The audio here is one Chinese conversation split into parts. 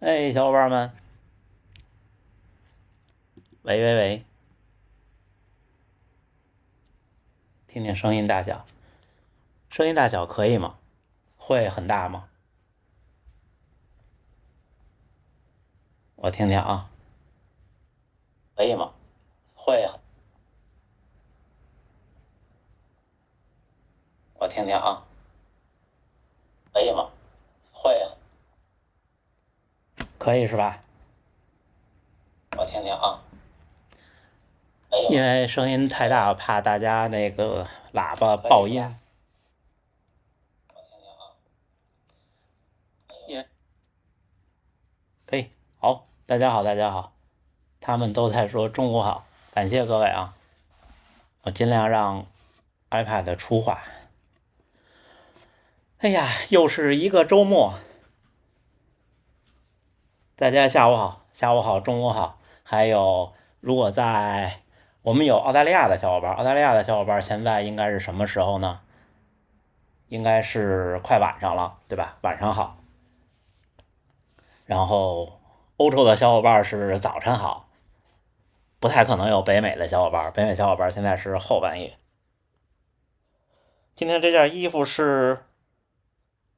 哎，小伙伴们，喂喂喂，听听声音大小，声音大小可以吗？会很大吗？我听听啊，可以吗？会很，我听听啊，可以吗？会很，可以是吧？我听听啊，可以吗？因为声音太大，怕大家那个喇叭爆音。因为可以，好，大家好，大家好，他们都在说中午好，感谢各位啊，我尽量让 iPad 出话。哎呀，又是一个周末，大家下午好，下午好，中午好。还有，如果在我们有澳大利亚的小伙伴，澳大利亚的小伙伴现在应该是什么时候呢？应该是快晚上了，对吧？晚上好。然后欧洲的小伙伴是早晨好，不太可能有北美的小伙伴，北美小伙伴现在是后半夜。今天这件衣服是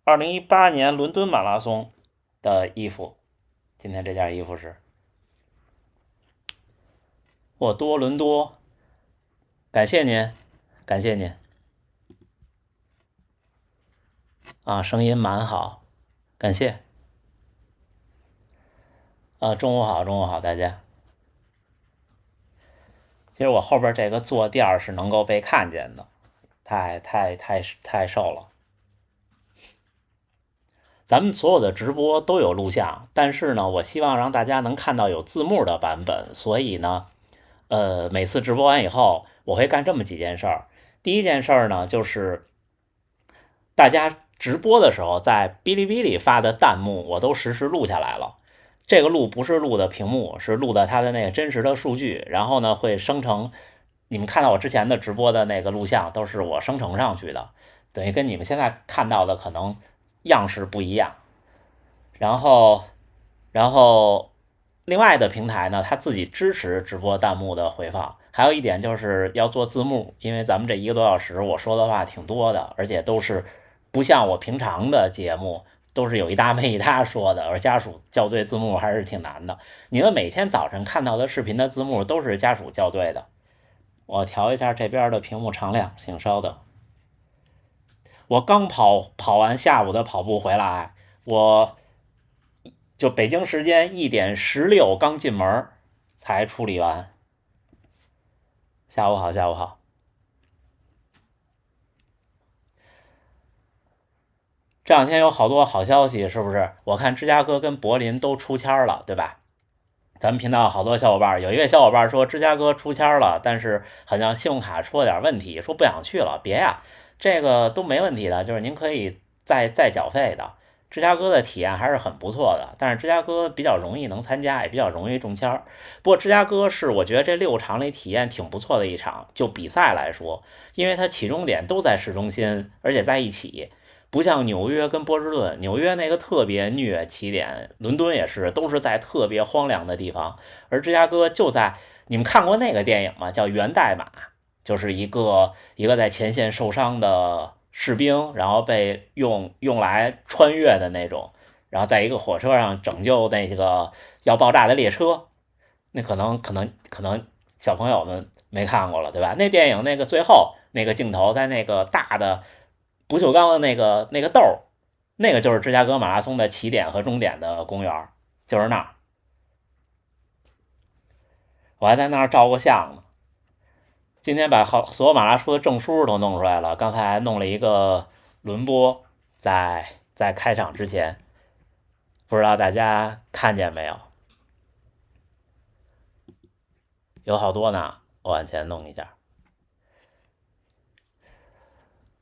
2018年伦敦马拉松的衣服，今天这件衣服是我多伦多，感谢您，感谢您啊，声音蛮好，感谢。中午好，中午好，大家。其实我后边这个坐垫是能够被看见的，太瘦了。咱们所有的直播都有录像，但是呢，我希望让大家能看到有字幕的版本，所以呢，每次直播完以后，我会干这么几件事儿。第一件事儿呢，就是大家直播的时候在哔哩哔哩发的弹幕，我都实时录下来了。这个录不是录的屏幕，是录的它的那个真实的数据，然后呢会生成。你们看到我之前的直播的那个录像，都是我生成上去的，等于跟你们现在看到的可能样式不一样。然后，然后另外的平台呢，它自己支持直播弹幕的回放。还有一点就是要做字幕，因为咱们这一个多小时我说的话挺多的，而且都是不像我平常的节目都是有一搭没一搭说的，而家属校对字幕还是挺难的。你们每天早晨看到的视频的字幕都是家属校对的。我调一下这边的屏幕常亮，请稍等。我刚跑完下午的跑步回来，我就北京时间1点16刚进门才处理完。下午好，下午好。这两天有好多好消息，是不是？我看芝加哥跟柏林都出签了，对吧？咱们频道好多小伙伴，有一位小伙伴说芝加哥出签了，但是好像信用卡出了点问题，说不想去了。别呀，这个都没问题的，就是您可以再缴费的。芝加哥的体验还是很不错的，但是芝加哥比较容易能参加，也比较容易中签。不过芝加哥是我觉得这6场里体验挺不错的一场，就比赛来说，因为它起终点都在市中心，而且在一起，不像纽约跟波士顿，纽约那个特别虐起点，伦敦也是，都是在特别荒凉的地方，而芝加哥就在。你们看过那个电影吗？叫《源代码》，就是一个在前线受伤的士兵，然后被用来穿越的那种，然后在一个火车上拯救那个要爆炸的列车。那可能小朋友们没看过了，对吧？那电影那个最后那个镜头在那个大的不锈钢的那个豆，那个就是芝加哥马拉松的起点和终点的公园，就是那儿。我还在那儿照过相呢。今天把所有马拉松的证书都弄出来了，刚才还弄了一个轮播，在开场之前，不知道大家看见没有？有好多呢，我往前弄一下，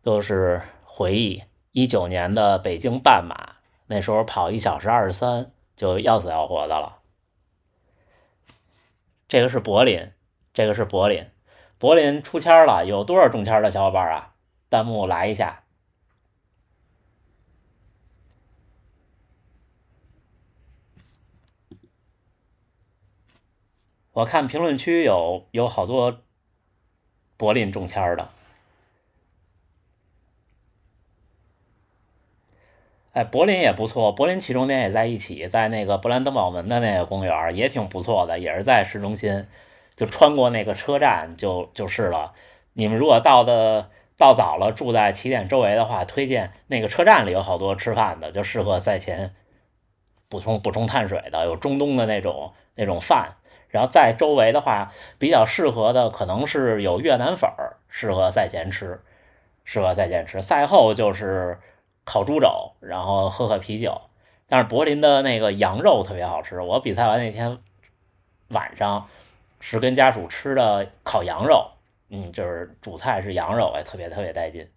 都是回忆19年的北京半马，那时候跑1小时23，就要死要活的了。这个是柏林，这个是柏林，柏林出签了，有多少中签的小伙伴啊？弹幕来一下。我看评论区有好多柏林中签的。哎，柏林也不错，柏林起终点也在一起，在那个勃兰登堡门的那个公园也挺不错的，也是在市中心，就穿过那个车站就是了。你们如果到早了，住在起点周围的话，推荐那个车站里有好多吃饭的，就适合赛前补充碳水的，有中东的那种饭。然后在周围的话，比较适合的可能是有越南粉儿，适合赛前吃。赛后就是烤猪肘，然后喝啤酒。但是柏林的那个羊肉特别好吃，我比赛完那天晚上是跟家属吃的烤羊肉，就是主菜是羊肉，特别特别带劲。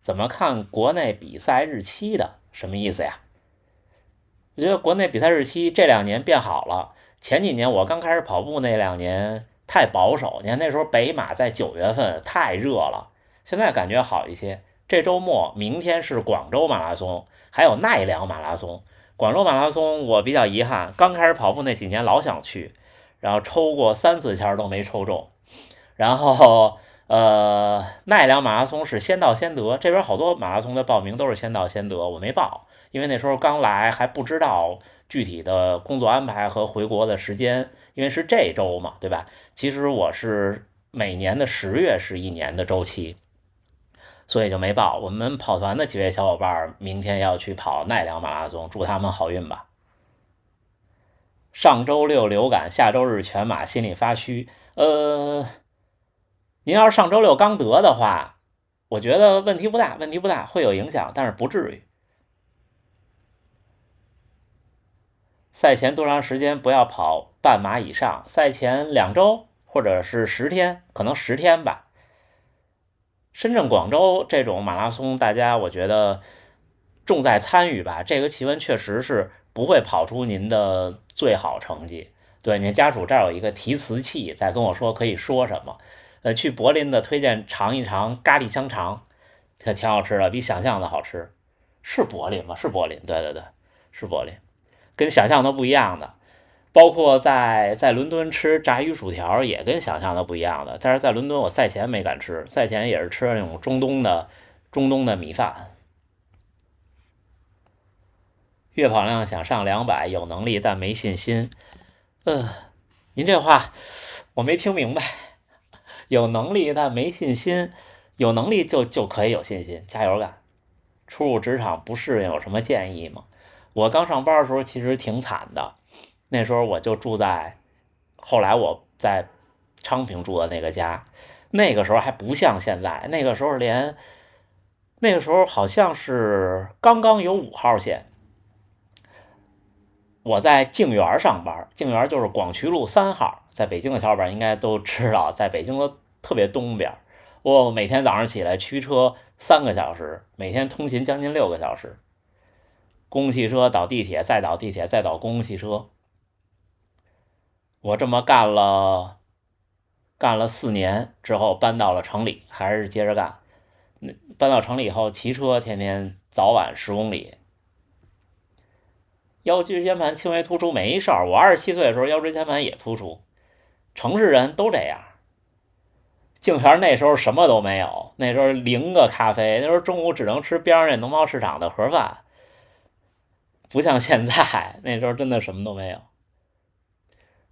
怎么看国内比赛日期的？什么意思呀？我觉得国内比赛日期这2年变好了。前几年我刚开始跑步那2年太保守，你看那时候北马在9月份太热了，现在感觉好一些。这周末明天是广州马拉松，还有奈良马拉松。广州马拉松我比较遗憾，刚开始跑步那几年老想去，然后抽过3次签都没抽中。然后奈良马拉松是先到先得，这边好多马拉松的报名都是先到先得，我没报，因为那时候刚来还不知道具体的工作安排和回国的时间，因为是这周嘛，对吧？其实我是每年的10月是一年的周期，所以就没报。我们跑团的几位小伙伴明天要去跑奈良马拉松，祝他们好运吧。上周六流感，下周日全马，心里发虚。您要是上周六刚得的话，我觉得问题不大，问题不大，会有影响，但是不至于。赛前多长时间不要跑半马以上？赛前2周或者是10天，可能10天吧。深圳、广州这种马拉松，大家我觉得重在参与吧。这个气温确实是不会跑出您的最好成绩。对，您家属这儿有一个提词器，在跟我说可以说什么。去柏林的推荐尝一尝咖喱香肠，它挺好吃的，比想象的好吃。是柏林吗？是柏林，对对对，是柏林，跟想象的不一样的。包括在伦敦吃炸鱼薯条也跟想象的不一样的，但是在伦敦我赛前没敢吃，赛前也是吃那种中东的米饭。月跑量想上200，有能力但没信心。您这话我没听明白。有能力但没信心，有能力就可以有信心，加油干。初入职场不适应有什么建议吗？我刚上班的时候其实挺惨的，那时候我就后来我在昌平住的那个家，那个时候还不像现在，那个时候好像是刚刚有5号线。我在静园上班，静园就是广渠路3号，在北京的小伙伴应该都知道，在北京的特别东边。我每天早上起来驱车3个小时，每天通勤将近6个小时，公共汽车倒地铁，再倒地铁，再倒公共汽车。我这么干了4年之后，搬到了城里，还是接着干。搬到城里以后，骑车天天早晚10公里。腰椎间盘轻微突出没事儿，我27岁的时候腰椎间盘也突出，城市人都这样。静园那时候什么都没有，那时候0个咖啡，那时候中午只能吃边上那农贸市场的盒饭，不像现在，那时候真的什么都没有。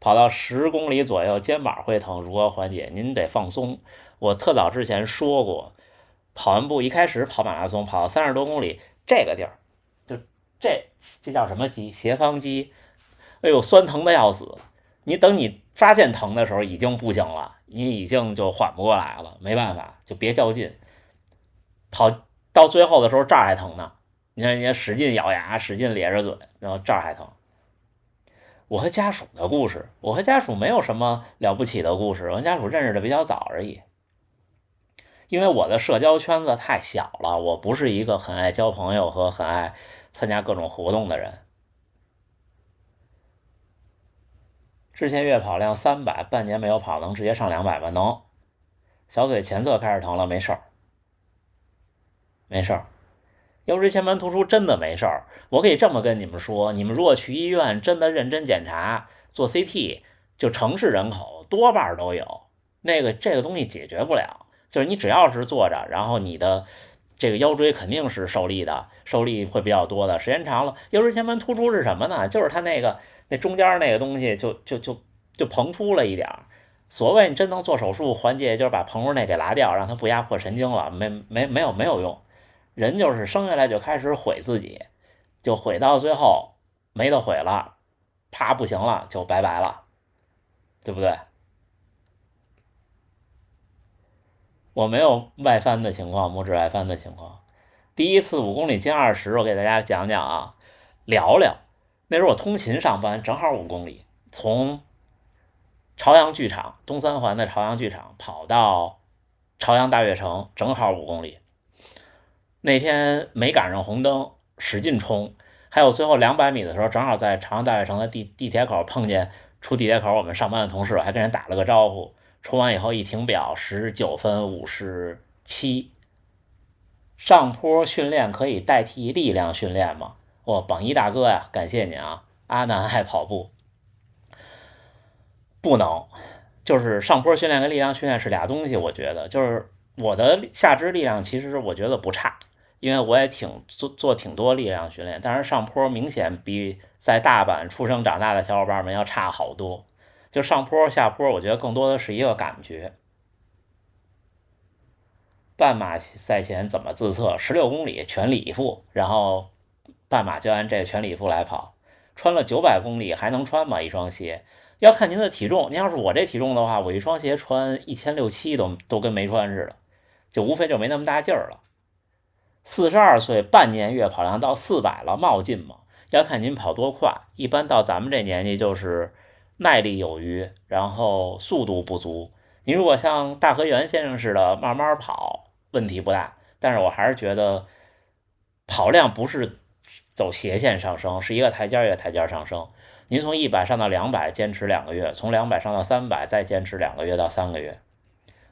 跑到10公里左右，肩膀会疼，如何缓解？您得放松。我特早之前说过，跑完步一开始跑马拉松，跑到30多公里，这个地儿，就这叫什么肌？斜方肌。哎呦，酸疼的要死。等你发现疼的时候，已经不行了，你已经就缓不过来了，没办法，就别较劲。跑到最后的时候，这儿还疼呢。你看人家使劲咬牙，使劲咧着嘴，然后这儿还疼。我和家属的故事，我和家属没有什么了不起的故事，我和家属认识的比较早而已。因为我的社交圈子太小了，我不是一个很爱交朋友和很爱参加各种活动的人。之前月跑量300，半年没有跑，能直接上200吗？能。小腿前侧开始疼了，没事儿，没事儿。腰椎间盘突出真的没事儿，我可以这么跟你们说，你们如果去医院真的认真检查做 CT，就城市人口多半都有。这个东西解决不了，就是你只要是坐着，然后你的这个腰椎肯定是受力的，受力会比较多的，时间长了，腰椎间盘突出是什么呢？就是它那中间那个东西就膨出了一点。所谓你真能做手术缓解，就是把膨出那给拿掉，让它不压迫神经了，没有用。人就是生下来就开始毁自己，就毁到最后没得毁了，啪不行了就拜拜了，对不对？我没有外翻的情况，拇指外翻的情况。第一次5公里进20，我给大家讲讲啊，聊聊。那时候我通勤上班，正好5公里，从朝阳剧场东三环的朝阳剧场跑到朝阳大悦城，正好5公里。那天没赶上红灯，使劲冲，还有最后200米的时候，正好在朝阳大悦城的地铁口碰见出地铁口我们上班的同事，还跟人打了个招呼。冲完以后一停表，19分57。上坡训练可以代替力量训练吗？榜一大哥呀，感谢您啊！阿南爱跑步，不能，就是上坡训练跟力量训练是俩东西。我觉得，就是我的下肢力量其实我觉得不差，因为我也做挺多力量训练，但是上坡明显比在大阪出生长大的小伙伴们要差好多。就上坡下坡，我觉得更多的是一个感觉。半马赛前怎么自测？16公里全礼服，然后半马就按这全礼服来跑。穿了900公里还能穿吗？一双鞋要看您的体重。您要是我这体重的话，我一双鞋穿1600-1700都跟没穿似的，就无非就没那么大劲儿了。42岁半年月跑量到400了，冒进吗？要看您跑多快。一般到咱们这年纪就是耐力有余，然后速度不足。您如果像大河原先生似的慢慢跑，问题不大。但是我还是觉得跑量不是走斜线上升，是一个台阶一个台阶上升。您从100上到200，坚持2个月；从200上到300，再坚持2个月到3个月。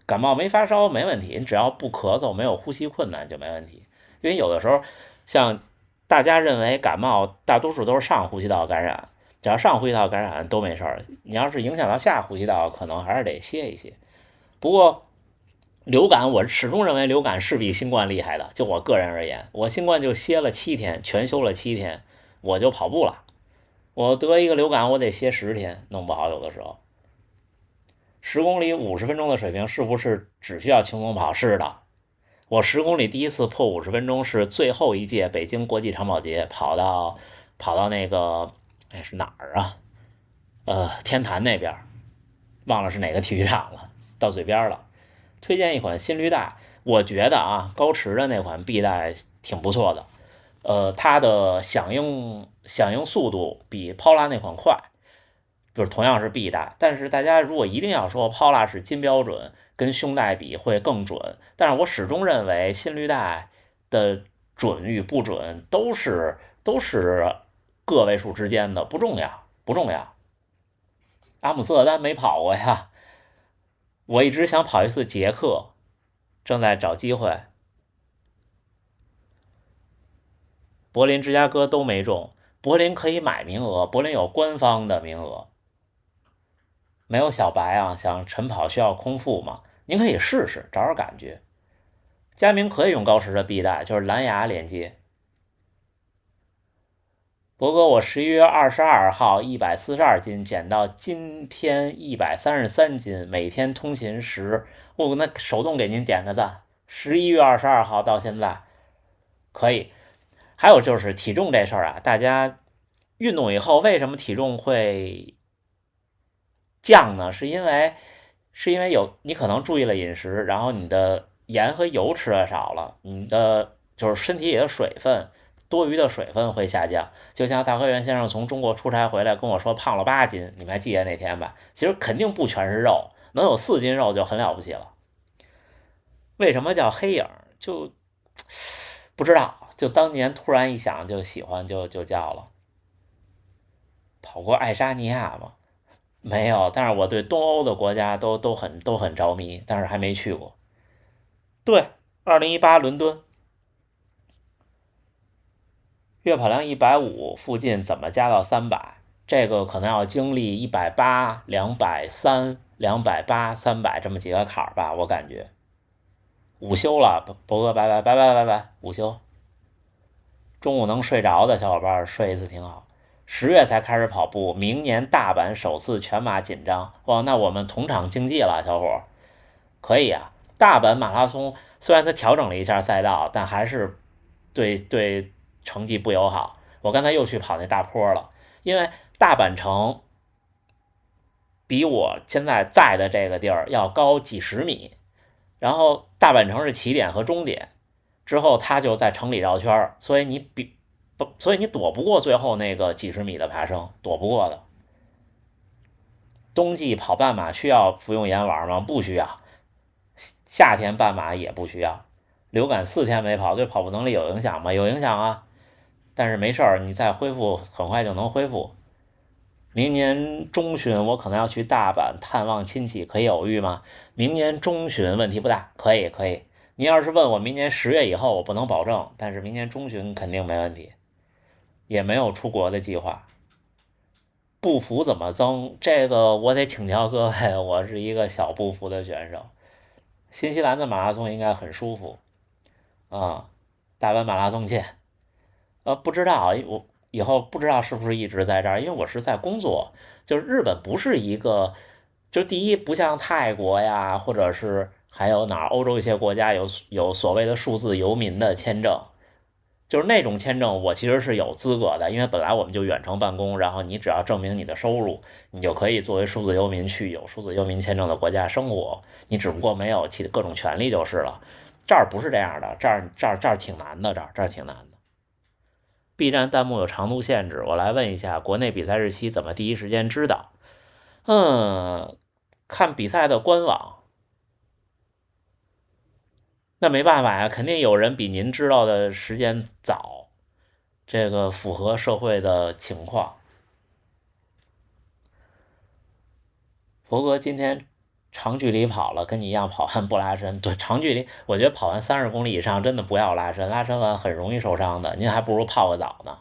感冒没发烧没问题，你只要不咳嗽，没有呼吸困难就没问题。因为有的时候，像大家认为感冒大多数都是上呼吸道感染，只要上呼吸道感染都没事儿。你要是影响到下呼吸道，可能还是得歇一歇。不过流感，我始终认为流感是比新冠厉害的。就我个人而言，我新冠就歇了7天，全休了7天，我就跑步了。我得一个流感，我得歇10天，弄不好有的时候。10公里50分钟的水平是不是只需要轻松跑？是的，我10公里第一次破50分钟是最后一届北京国际长跑节，跑到那个是哪儿啊？天坛那边，忘了是哪个体育场了，到嘴边了。推荐一款心率带，我觉得啊，高驰的那款臂带挺不错的。它的响应速度比 Paula 那款快，就是同样是臂带，但是大家如果一定要说 Paula 是金标准，跟胸带比会更准，但是我始终认为心率带的准与不准都是个位数之间的，不重要不重要。阿姆斯特丹没跑过呀，我一直想跑一次捷克，正在找机会。柏林、芝加哥都没中，柏林可以买名额，柏林有官方的名额。没有小白啊，想晨跑需要空腹吗？您可以试试，找找感觉。佳明可以用高驰的臂带，就是蓝牙连接。博哥，我11月22号142斤，减到今天133斤，每天通勤时，那手动给您点个赞。11月22号到现在，可以。还有就是体重这事儿啊，大家运动以后为什么体重会降呢？是因为你可能注意了饮食，然后你的盐和油吃的少了，你的就是身体里的水分多余的水分会下降。就像大河原先生从中国出差回来跟我说胖了8斤，你们还记得那天吧？其实肯定不全是肉，能有4斤肉就很了不起了。为什么叫黑影？就不知道，就当年突然一想就喜欢就叫了。跑过爱沙尼亚吗？没有，但是我对东欧的国家都很着迷，但是还没去过。对，2018伦敦。月跑量150附近怎么加到300？这个可能要经历180、230、280、300这么几个坎儿吧，我感觉。午休了，博哥，拜拜拜拜拜拜，午休。中午能睡着的小伙伴睡一次挺好。10月才开始跑步，明年大阪首次全马紧张。哇，那我们同场竞技了，小伙可以啊。大阪马拉松虽然它调整了一下赛道，但还是对成绩不友好。我刚才又去跑那大坡了，因为大阪城比我现在的这个地儿要高几十米，然后大阪城是起点和终点，之后它就在城里绕圈，所以你躲不过最后那个几十米的爬升，躲不过的。冬季跑半马需要服用盐丸吗？不需要。夏天半马也不需要。流感4天没跑，对跑步能力有影响吗？有影响啊，但是没事儿，你再恢复很快就能恢复。明年中旬我可能要去大阪探望亲戚，可以偶遇吗？明年中旬问题不大，可以可以。您要是问我明年10月以后，我不能保证，但是明年中旬肯定没问题，也没有出国的计划。步幅怎么增？这个我得请教各位，我是一个小步幅的选手。新西兰的马拉松应该很舒服啊，大阪马拉松见。不知道我以后不知道是不是一直在这儿，因为我是在工作。就是日本不是一个，就第一不像泰国呀，或者是还有哪儿欧洲一些国家有所谓的数字游民的签证，就是那种签证我其实是有资格的，因为本来我们就远程办公，然后你只要证明你的收入，你就可以作为数字游民去有数字游民签证的国家生活，你只不过没有其各种权利就是了。这儿不是这样的，这儿挺难的，这儿挺难的。B 站弹幕有长度限制，我来问一下，国内比赛日期怎么第一时间知道？看比赛的官网。那没办法呀，肯定有人比您知道的时间早，这个符合社会的情况。佛哥今天长距离跑了，跟你一样跑完不拉伸。对，长距离我觉得跑完30公里以上真的不要拉伸，拉伸完很容易受伤的。您还不如泡个澡呢。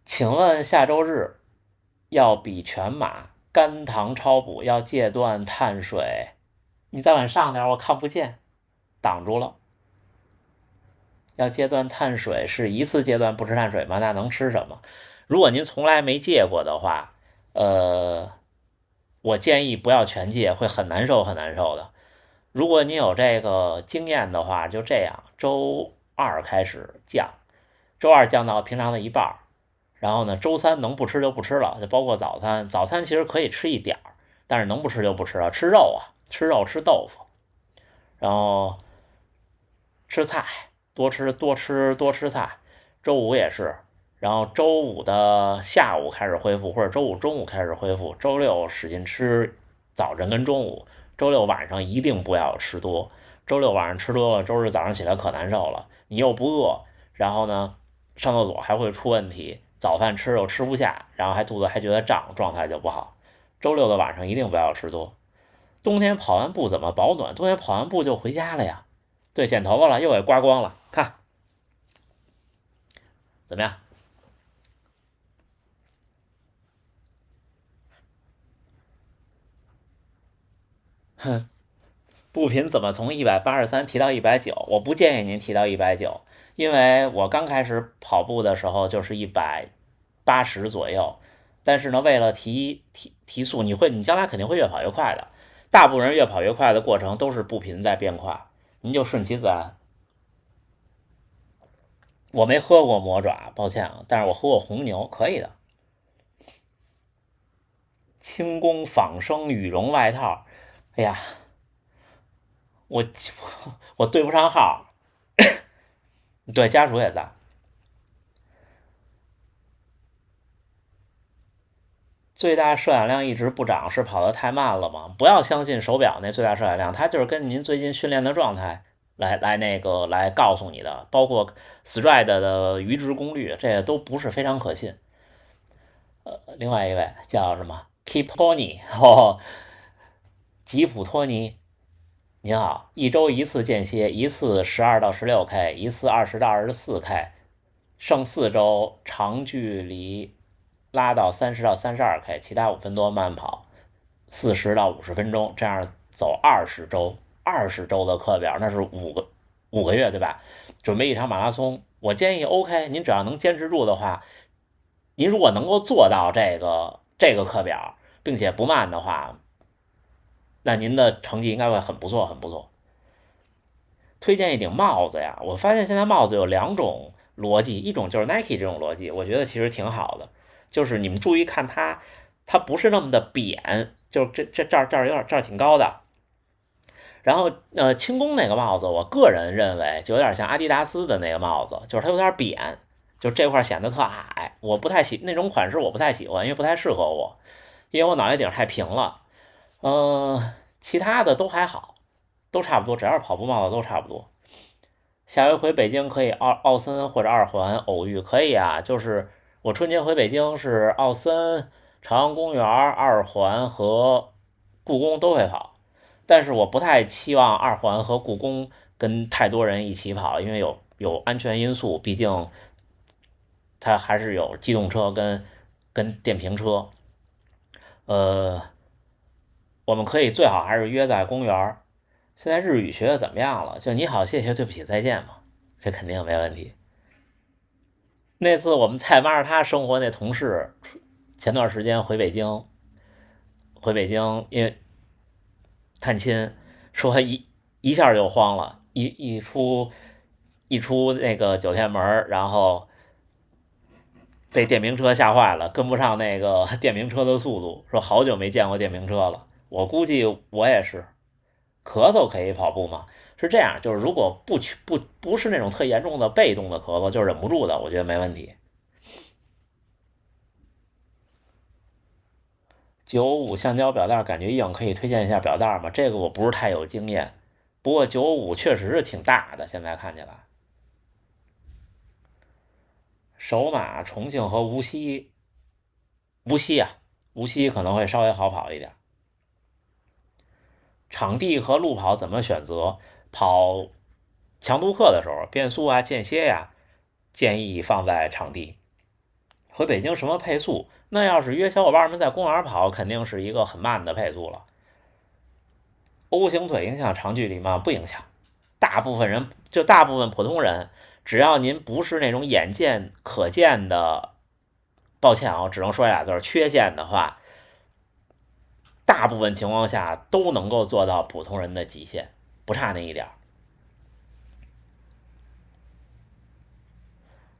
请问下周日要比全马，肝糖超补，要戒断碳水。你再往上点，我看不见，挡住了。要戒断碳水是一次戒断不吃碳水吗？那能吃什么？如果您从来没戒过的话，我建议不要全戒，会很难受很难受的。如果你有这个经验的话，就这样，周2开始降，周2降到平常的一半，然后呢，周3能不吃就不吃了，就包括早餐。早餐其实可以吃一点儿，但是能不吃就不吃了。吃肉啊，吃肉吃豆腐，然后吃菜，多吃菜。周5也是，然后周5的下午开始恢复，或者周5中午开始恢复。周6使劲吃早晨跟中午，周6晚上一定不要吃多。周6晚上吃多了，周日早上起来可难受了，你又不饿，然后呢上厕所还会出问题，早饭吃又吃不下，然后肚子还觉得胀，状态就不好。周6的晚上一定不要吃多。冬天跑完步怎么保暖？冬天跑完步就回家了呀。对，剪头发了，又给刮光了，看怎么样？哼，步频怎么从183提到190？我不建议您提到190，因为我刚开始跑步的时候就是180左右，但是呢，为了提速，你将来肯定会越跑越快的。大部分人越跑越快的过程都是步频在变快，您就顺其自然。我没喝过魔爪，抱歉啊，但是我喝过红牛，可以的。轻功仿生羽绒外套，哎呀，我我对不上号，对，家属也在。最大摄氧量一直不涨，是跑得太慢了吗？不要相信手表那最大摄氧量，它就是跟您最近训练的状态来告诉你的，包括 Stride 的阈值功率，这些都不是非常可信。另外一位叫什么 Keep Tony 吉普托尼，您好，一周一次间歇，一次12到16K，一次20到24K，剩4周长距离拉到30到32K，其他5分多慢跑40到50分钟，这样走20周，20周的课表那是5个月对吧？准备一场马拉松，我建议 OK，您只要能坚持住的话，您如果能够做到这个课表，并且不慢的话，那您的成绩应该会很不错，很不错。推荐一顶帽子呀，我发现现在帽子有2种逻辑，一种就是 Nike 这种逻辑，我觉得其实挺好的，就是你们注意看它不是那么的扁，就是这儿有点这儿挺高的。然后轻功那个帽子，我个人认为就有点像阿迪达斯的那个帽子，就是它有点扁，就这块显得特矮，我不太喜那种款式，我不太喜欢，因为不太适合我，因为我脑袋顶太平了。其他的都还好，都差不多，只要是跑步帽子都差不多。下回北京可以奥森或者2环偶遇，可以啊。就是我春节回北京是奥森、朝阳公园、2环和故宫都会跑，但是我不太期望2环和故宫跟太多人一起跑，因为有安全因素，毕竟它还是有机动车跟电瓶车。我们可以最好还是约在公园。现在日语学的怎么样了？就你好、谢谢、对不起、再见嘛，这肯定没问题。那次我们在马耳他生活那同事，前段时间回北京，因为探亲，说一下就慌了，一出那个酒店门，然后被电瓶车吓坏了，跟不上那个电瓶车的速度，说好久没见过电瓶车了。我估计我也是，咳嗽可以跑步吗？是这样，就是如果不是那种特严重的被动的咳嗽，就是忍不住的，我觉得没问题。955橡胶表带感觉硬，可以推荐一下表带吗？这个我不是太有经验，不过955确实是挺大的，现在看起来。首马、重庆和无锡，无锡啊，无锡可能会稍微好跑一点。场地和路跑怎么选择？跑强度课的时候，变速啊、间歇呀，建议放在场地。回北京什么配速？那要是约小伙伴们在公园跑，肯定是一个很慢的配速了。O 型腿影响长距离吗？不影响。大部分普通人，只要您不是那种眼见可见的，抱歉啊，我只能说俩字缺陷的话，大部分情况下都能够做到普通人的极限，不差那一点。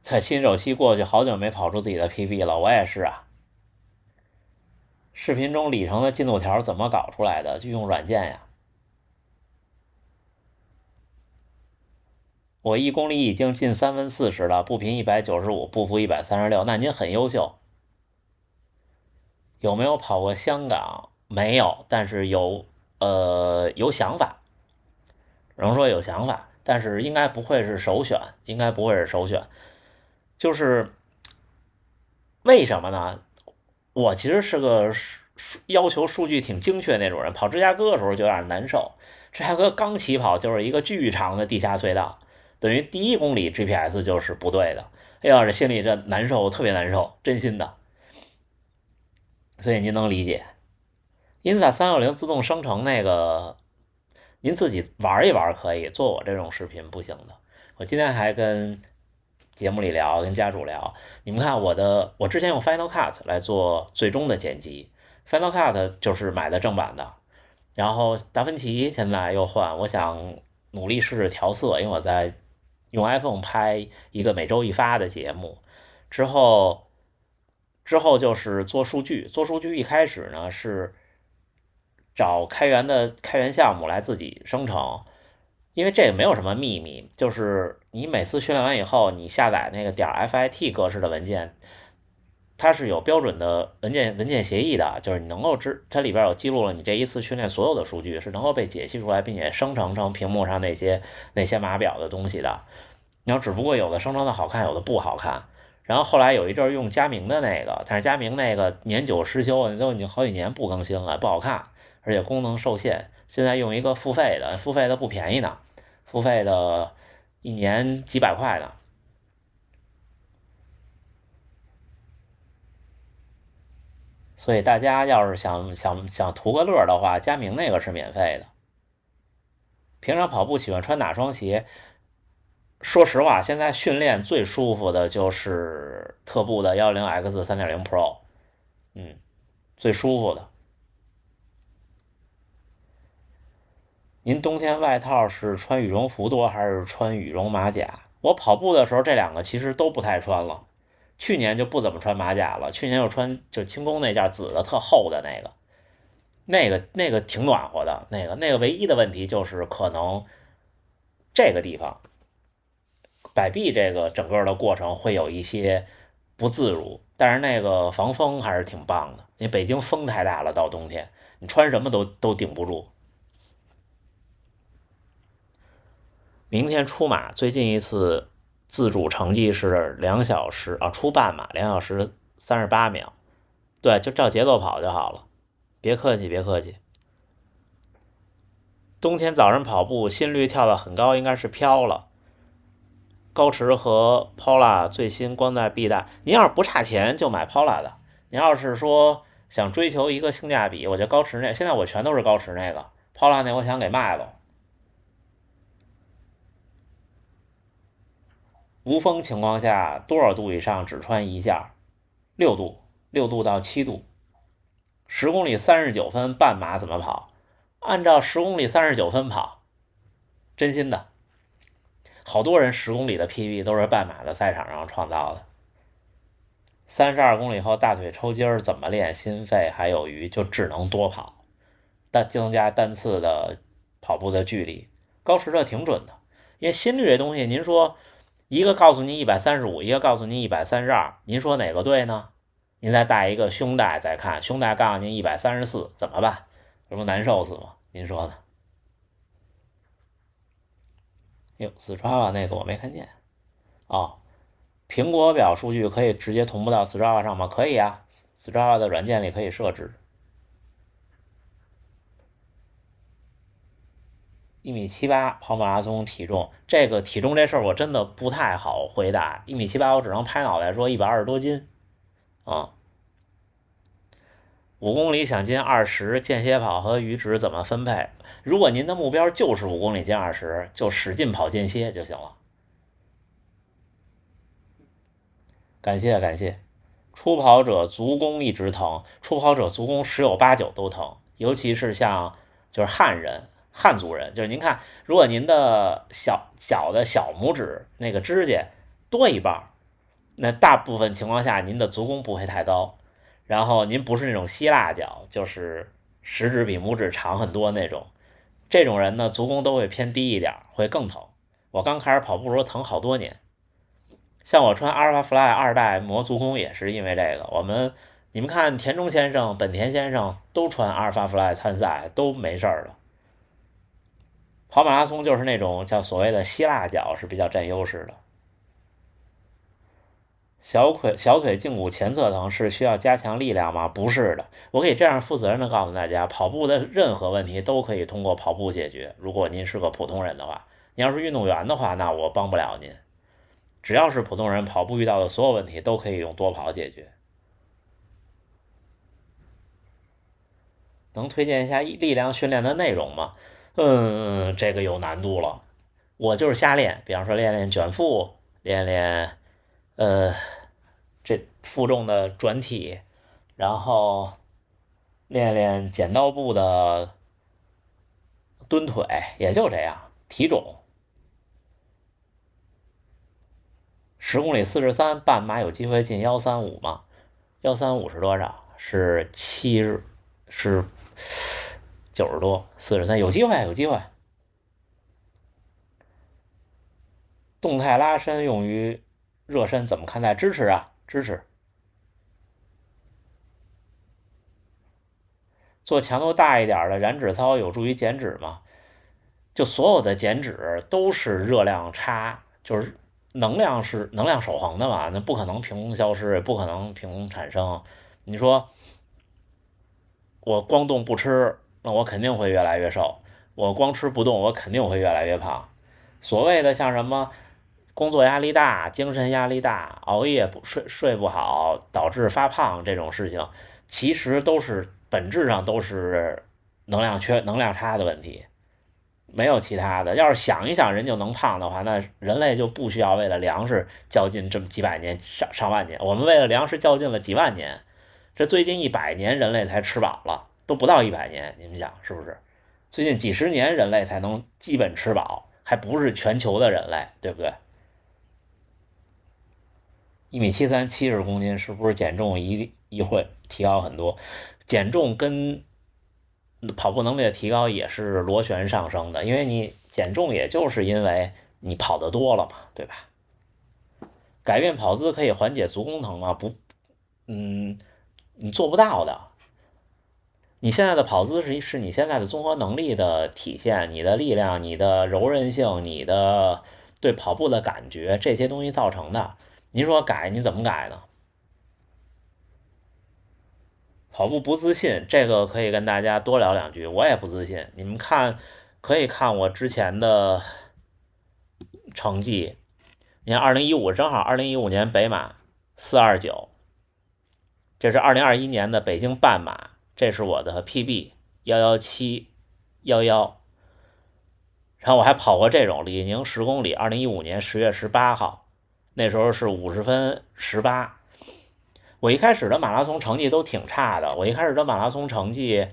在新手期过去，好久没跑出自己的 PB 了，我也是啊。视频中里程的进度条怎么搞出来的？就用软件呀。我1公里已经近3分40了，步频195，步幅136，那您很优秀。有没有跑过香港？没有，但是有想法，只能说有想法，但是应该不会是首选，应该不会是首选。就是为什么呢？我其实是个要求数据挺精确那种人，跑芝加哥的时候就有点难受。芝加哥刚起跑就是一个巨长的地下隧道，等于第1公里 GPS 就是不对的。哎呀，这心里这难受，特别难受，真心的。所以您能理解。Insta 360自动生成那个，您自己玩一玩可以，做我这种视频不行的。我今天还跟节目里聊，跟家主聊，你们看我之前用 Final Cut 来做最终的剪辑，Final Cut 就是买的正版的，然后达芬奇现在又换，我想努力试试调色，因为我在用 iPhone 拍一个每周一发的节目，之后就是做数据，做数据一开始呢是找开源项目来自己生成，因为这个没有什么秘密，就是你每次训练完以后，你下载那个.fit 格式的文件，它是有标准的文件协议的，就是你能够它里边有记录了你这一次训练所有的数据，是能够被解析出来，并且生成成屏幕上那些码表的东西的。然后只不过有的生成的好看，有的不好看。然后后来有一阵用佳明的那个，但是佳明那个年久失修，都已经好几年不更新了，不好看，而且功能受限。现在用一个付费的，付费的不便宜呢，付费的一年几百块呢。所以大家要是想图个乐的话，佳明那个是免费的。平常跑步喜欢穿哪双鞋？说实话，现在训练最舒服的就是特步的10X 3.0 Pro，最舒服的。您冬天外套是穿羽绒服多还是穿羽绒马甲？我跑步的时候这两个其实都不太穿了，去年就不怎么穿马甲了，去年就轻工那件紫的特厚的那个挺暖和的，那个唯一的问题就是可能这个地方摆臂这个整个的过程会有一些不自如，但是那个防风还是挺棒的，因为北京风太大了，到冬天你穿什么都顶不住。明天出马，最近一次自主成绩是2小时啊，初半马2小时38秒，对，就照节奏跑就好了，别客气别客气。冬天早上跑步心率跳得很高，应该是飘了。高驰和 Pola 最新光在臂大，您要是不差钱就买 Pola 的。您要是说想追求一个性价比，我觉得高驰现在我全都是高驰那个 Pola 那我想给卖了。无风情况下多少度以上只穿一件？6度，6度到7度。10公里39分，半马怎么跑？按照10公里39分跑，真心的。好多人10公里的 PB 都是半马的赛场上创造的。32公里后大腿抽筋怎么练？心肺还有余，就只能多跑，但增加单次的跑步的距离。高驰这挺准的，因为心率这东西，您说一个告诉您135，一个告诉您132，您说哪个对呢？您再带一个胸带再看，胸带告诉您134，怎么办？这不难受死吗？您说呢？哟，Strava 那个我没看见。哦，苹果表数据可以直接同步到 Strava 上吗？可以啊 ，Strava 的软件里可以设置。1.78米跑马拉松体重，这个体重这事儿我真的不太好回答。1.78米我只能拍脑袋说120多斤啊。5公里想进20，间歇跑和阈值怎么分配？如果您的目标就是5公里进20，就使劲跑间歇就行了。感谢感谢。初跑者足弓一直疼，初跑者足弓10有8、9都疼，尤其是像就是汉族人，就是您看，如果您的小的小拇指那个指甲多一半，那大部分情况下您的足弓不会太高，然后您不是那种希腊脚，就是食指比拇指长很多那种，这种人呢足弓都会偏低一点，会更疼。我刚开始跑步的时候疼好多年，像我穿阿尔法 Fly 2代磨足弓也是因为这个。你们看田中先生、本田先生都穿阿尔法 Fly 参赛都没事了。跑马拉松就是那种叫所谓的希腊脚是比较占优势的。小腿胫骨前侧疼是需要加强力量吗？不是的，我可以这样负责任的告诉大家，跑步的任何问题都可以通过跑步解决。如果您是个普通人的话，你要是运动员的话，那我帮不了您。只要是普通人，跑步遇到的所有问题都可以用多跑解决。能推荐一下力量训练的内容吗？这个有难度了。我就是瞎练，比方说练练卷腹，练练这负重的转体，然后练练剪刀步的蹲腿，也就这样。体重10公里43，半马有机会进135吗？135是多少？是是90多，43有机会，有机会。动态拉伸用于热身怎么看待？支持啊，支持。做强度大一点的燃脂操有助于减脂吗？就所有的减脂都是热量差，就是能量守恒的嘛，那不可能凭空消失，也不可能凭空产生。你说我光动不吃，那我肯定会越来越瘦。我光吃不动，我肯定会越来越胖。所谓的像什么工作压力大、精神压力大、熬夜睡不好导致发胖这种事情，其实都是本质上都是能量差的问题，没有其他的。要是想一想人就能胖的话，那人类就不需要为了粮食较劲这么几百年、上万年。我们为了粮食较劲了几万年，这最近100年人类才吃饱了，都不到100年，你们想是不是？最近几十年人类才能基本吃饱，还不是全球的人类，对不对？1米73，70公斤，是不是减重一会提高很多？减重跟跑步能力的提高也是螺旋上升的，因为你减重也就是因为你跑得多了嘛，对吧？改变跑姿可以缓解足弓疼吗？不，嗯，你做不到的。你现在的跑姿是你现在的综合能力的体现，你的力量、你的柔韧性、你的对跑步的感觉，这些东西造成的。您说改，你怎么改呢？跑步不自信，这个可以跟大家多聊2句。我也不自信，你们看，可以看我之前的成绩。你看，2015正好2015年北马429，这是2021年的北京半马，这是我的 PB 11711。然后我还跑过这种李宁10公里，2015年10月18号，那时候是50分18。我一开始的马拉松成绩都挺差的，我一开始的马拉松成绩，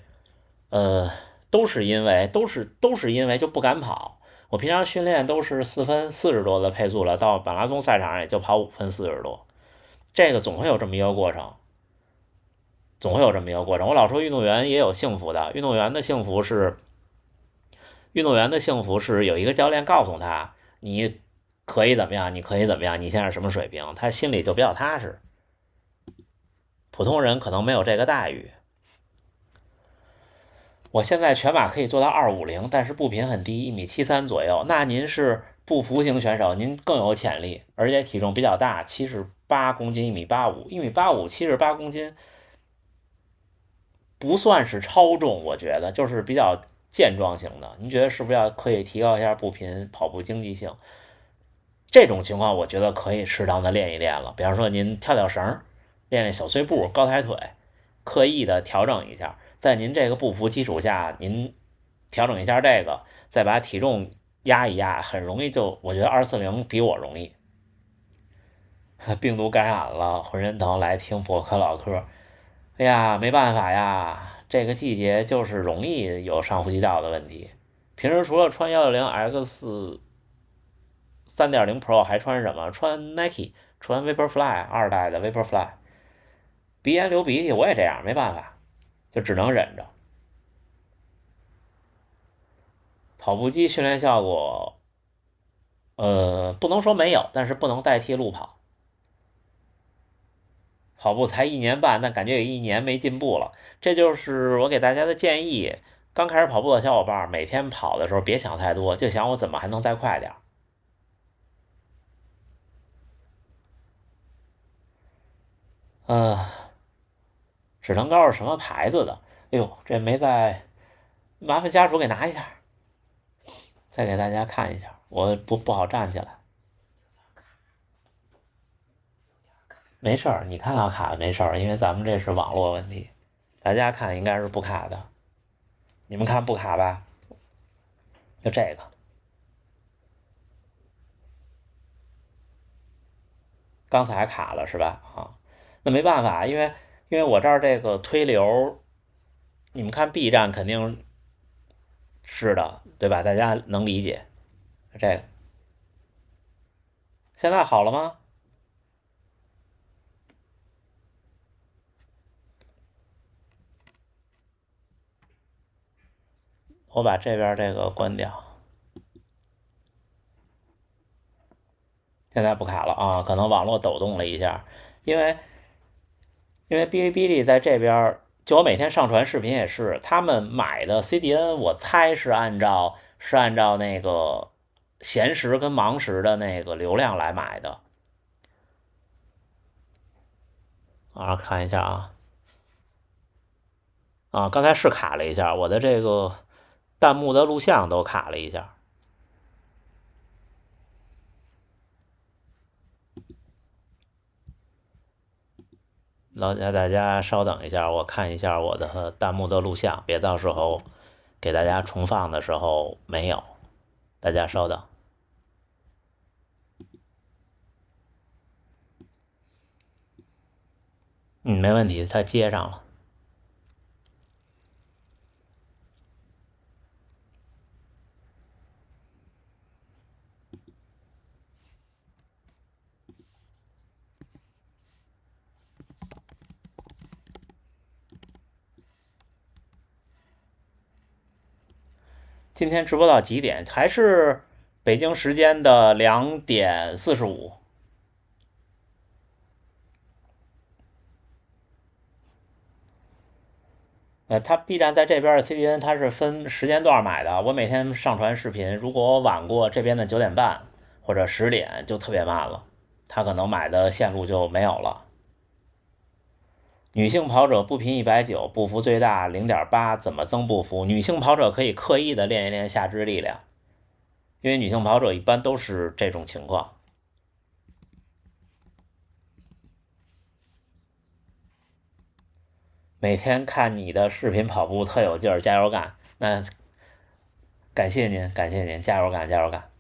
呃，都是因为就不敢跑。我平常训练都是4分40多的配速了，到马拉松赛场也就跑5分40多，这个总会有这么一个过程，总会有这么一个过程。我老说运动员也有幸福的，运动员的幸福是有一个教练告诉他你可以怎么样，你可以怎么样，你现在什么水平，他心里就比较踏实。普通人可能没有这个待遇。我现在全马可以做到250，但是步频很低，1米73左右。那您是步幅型选手，您更有潜力，而且体重比较大，78公斤，1米85，1米8578公斤不算是超重，我觉得就是比较健壮型的。您觉得是不是可以提高一下步频、跑步经济性？这种情况我觉得可以适当的练一练了。比方说您跳跳绳，练练小碎步、高抬腿，刻意的调整一下，在您这个步幅基础下，您调整一下这个，再把体重压一压，很容易就，我觉得240比我容易。病毒感染了，浑身疼，来听博客唠嗑。哎呀，没办法呀，这个季节就是容易有上呼吸道的问题。平时除了穿110X 3.0 Pro 还穿什么？穿 Nike，穿 Vaporfly 2代的 Vaporfly。鼻炎流鼻涕我也这样，没办法，就只能忍着。跑步机训练效果，不能说没有，但是不能代替路跑。跑步才1年半，但感觉有1年没进步了。这就是我给大家的建议。刚开始跑步的小伙伴，每天跑的时候别想太多，就想我怎么还能再快点。止疼膏是什么牌子的？哎呦，这没在，麻烦家属给拿一下，再给大家看一下。我不好站起来。没事儿，你看到卡没事儿，因为咱们这是网络问题，大家看应该是不卡的。你们看不卡吧？就这个，刚才卡了是吧？啊，那没办法，因为我这儿这个推流，你们看 B 站肯定是的，对吧？大家能理解。这个现在好了吗？我把这边这个关掉，现在不卡了啊，可能网络抖动了一下，因为哔哩哔哩在这边，就我每天上传视频也是，他们买的 CDN，我猜是按照那个闲时跟忙时的那个流量来买的。看一下啊，刚才是卡了一下，我的这个弹幕的录像都卡了一下。大家稍等一下，我看一下我的弹幕的录像，别到时候给大家重放的时候没有。大家稍等。没问题，它接上了。今天直播到几点？还是北京时间的2:45。它 B 站在这边的 CDN 它是分时间段买的。我每天上传视频，如果我晚过这边的9:30或者10点，就特别慢了，它可能买的线路就没有了。女性跑者步频190，步幅最大0.8，怎么增步幅？女性跑者可以刻意的练一练下肢力量，因为女性跑者一般都是这种情况。每天看你的视频跑步特有劲儿，加油干！那感谢您，感谢您，加油干，加油干！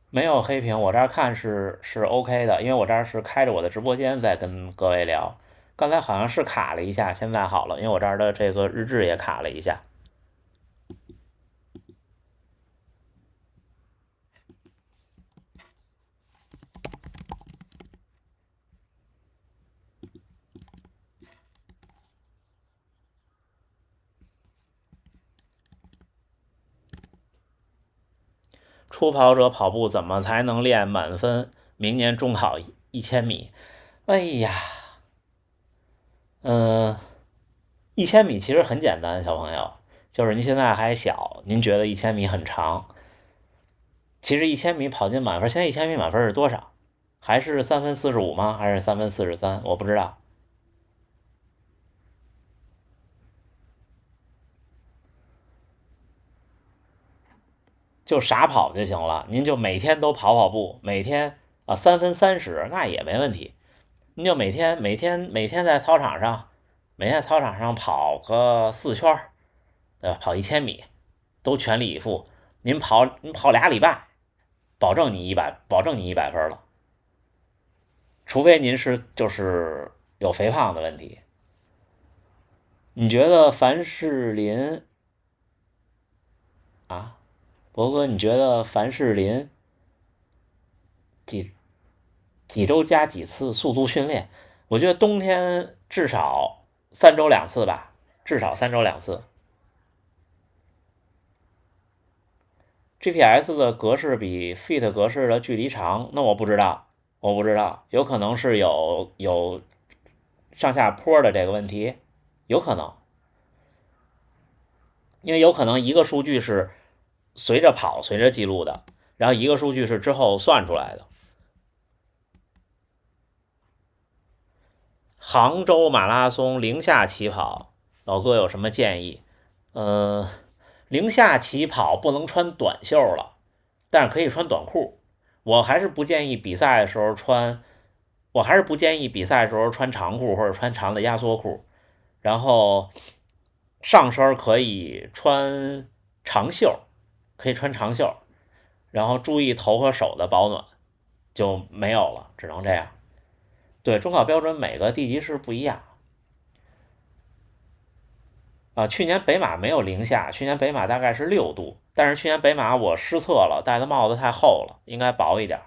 没有黑屏，我这儿看是 OK 的，因为我这儿是开着我的直播间在跟各位聊。刚才好像是卡了一下，现在好了，因为我这儿的这个日志也卡了一下。初跑者跑步怎么才能练满分？明年中考1000米。哎呀，1000米其实很简单，小朋友，就是您现在还小，您觉得1000米很长，其实1000米跑进满分，现在1000米满分是多少？还是3分45吗？还是3分43？我不知道。就傻跑就行了，您就每天都跑跑步，每天3分30那也没问题。您就每天在操场上，跑个4圈，对吧？跑1000米，都全力以赴。您跑俩礼拜，保证你100分了。除非您就是有肥胖的问题。你觉得凡士林啊，博哥，你觉得凡士林几几周加几次速度训练？我觉得冬天至少3周2次吧，至少3周2次。GPS 的格式比 Fit 格式的距离长，那我不知道，有可能是有上下坡的这个问题，有可能，因为有可能一个数据是随着跑随着记录的，然后一个数据是之后算出来的。杭州马拉松零下起跑，老哥有什么建议？零下起跑不能穿短袖了，但是可以穿短裤。我还是不建议比赛的时候穿，长裤或者穿长的压缩裤，然后上身可以穿长袖，然后注意头和手的保暖，就没有了，只能这样。对，中考标准每个地级市不一样啊。去年北马没有零下，去年北马大概是6度，但是去年北马我失策了，戴的帽子太厚了，应该薄一点。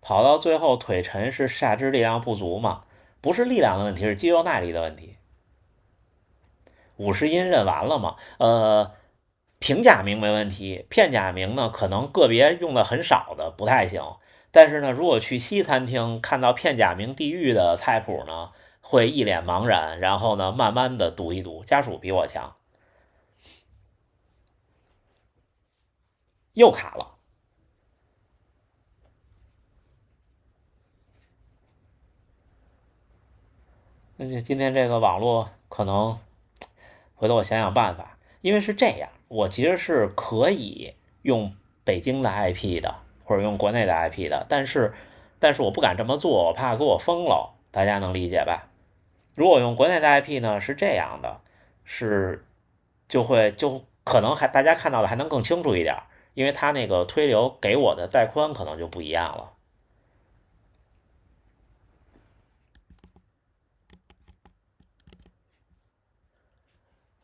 跑到最后腿沉是下肢力量不足吗？不是力量的问题，是肌肉耐力的问题。50音认完了吗？平假名没问题，片假名呢可能个别用的很少的不太行。但是呢，如果去西餐厅看到片假名地狱的菜谱呢，会一脸茫然，然后呢慢慢的读一读。家属比我强，又卡了。今天这个网络可能回头我想想办法，因为是这样，我其实是可以用北京的 IP 的，或者用国内的 IP 的，但是我不敢这么做，我怕给我封了，大家能理解吧？如果用国内的 IP 呢，是这样的，是就可能大家看到的还能更清楚一点，因为它那个推流给我的带宽可能就不一样了。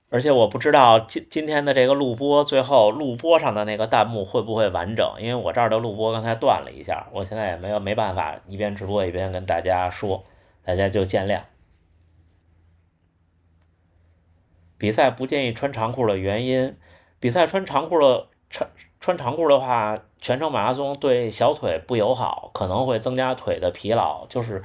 而且我不知道今天的这个录播，最后录播上的那个弹幕会不会完整，因为我这儿的录播刚才断了一下，我现在也没办法一边直播一边跟大家说，大家就见谅。比赛不建议穿长裤的原因，比赛穿长裤的话，全程马拉松对小腿不友好，可能会增加腿的疲劳。就是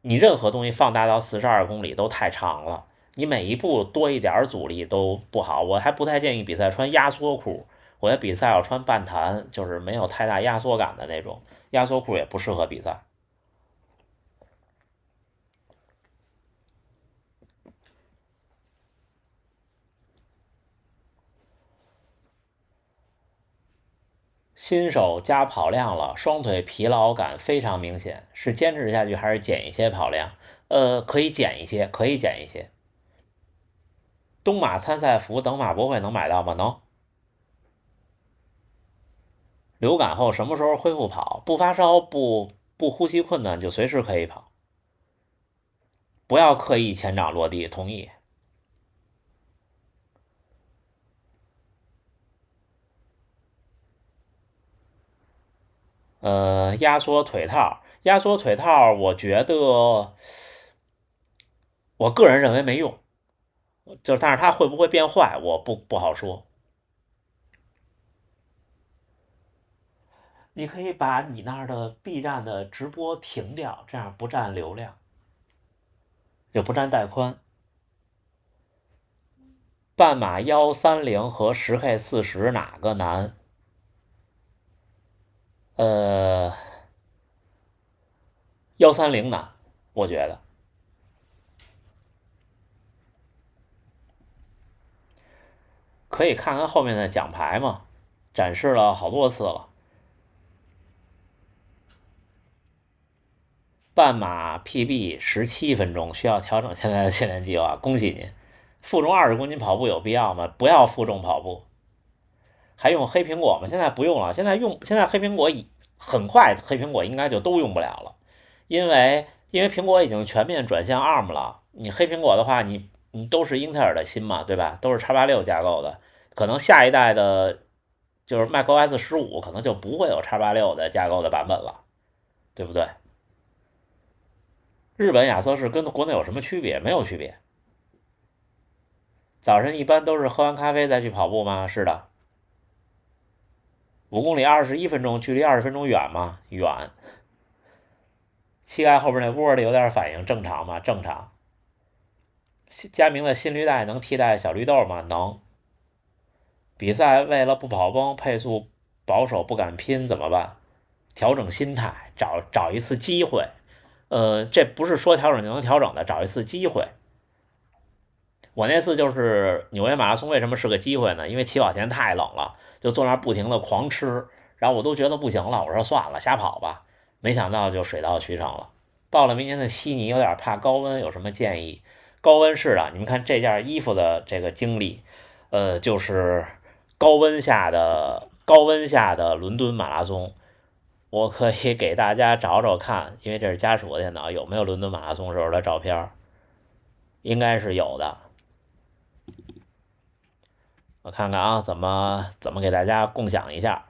你任何东西放大到42公里都太长了，你每一步多一点阻力都不好。我还不太建议比赛穿压缩裤，我觉得比赛要穿半弹，就是没有太大压缩感的那种，压缩裤也不适合比赛。新手加跑量了，双腿疲劳感非常明显，是坚持下去还是减一些跑量？可以减一些，可以减一些。东马参赛服等马博会能买到吗？能。流感后什么时候恢复跑？不发烧，不呼吸困难就随时可以跑，不要刻意前掌落地。同意。压缩腿套，压缩腿套，我觉得我个人认为没用，但是它会不会变坏，我不好说。你可以把你那儿的 B 站的直播停掉，这样不占流量，就不占带宽。半马130和10K40哪个难？130难，我觉得可以看看后面的奖牌嘛，展示了好多次了。半马 PB 17分钟，需要调整现在的训练计划。恭喜您！负重20公斤跑步有必要吗？不要负重跑步。还用黑苹果吗？现在不用了，现在黑苹果很快，黑苹果应该就都用不了了，因为苹果已经全面转向 ARM 了。你黑苹果的话，你都是英特尔的芯嘛，对吧？都是 x86架构的，可能下一代的，就是 macOS 15，可能就不会有 x86的架构的版本了，对不对？日本亚瑟士跟国内有什么区别？没有区别。早晨一般都是喝完咖啡再去跑步吗？是的。5公里21分钟，距离20分钟远吗？远。膝盖后边那窝里有点反应，正常吗？正常。佳明的心率带能替代小绿豆吗？能。比赛为了不跑崩，配速保守不敢拼怎么办？调整心态，找一次机会。这不是说调整就能调整的，找一次机会。我那次就是纽约马拉松，为什么是个机会呢？因为起跑前太冷了，就坐那儿不停的狂吃，然后我都觉得不行了，我说算了，瞎跑吧。没想到就水到渠成了。报了明年的悉尼，有点怕高温，有什么建议？高温是的，你们看这件衣服的这个经历，就是高温下的伦敦马拉松，我可以给大家找找看，因为这是家属的电脑，有没有伦敦马拉松时候的照片？应该是有的。我看看啊，怎么给大家共享一下。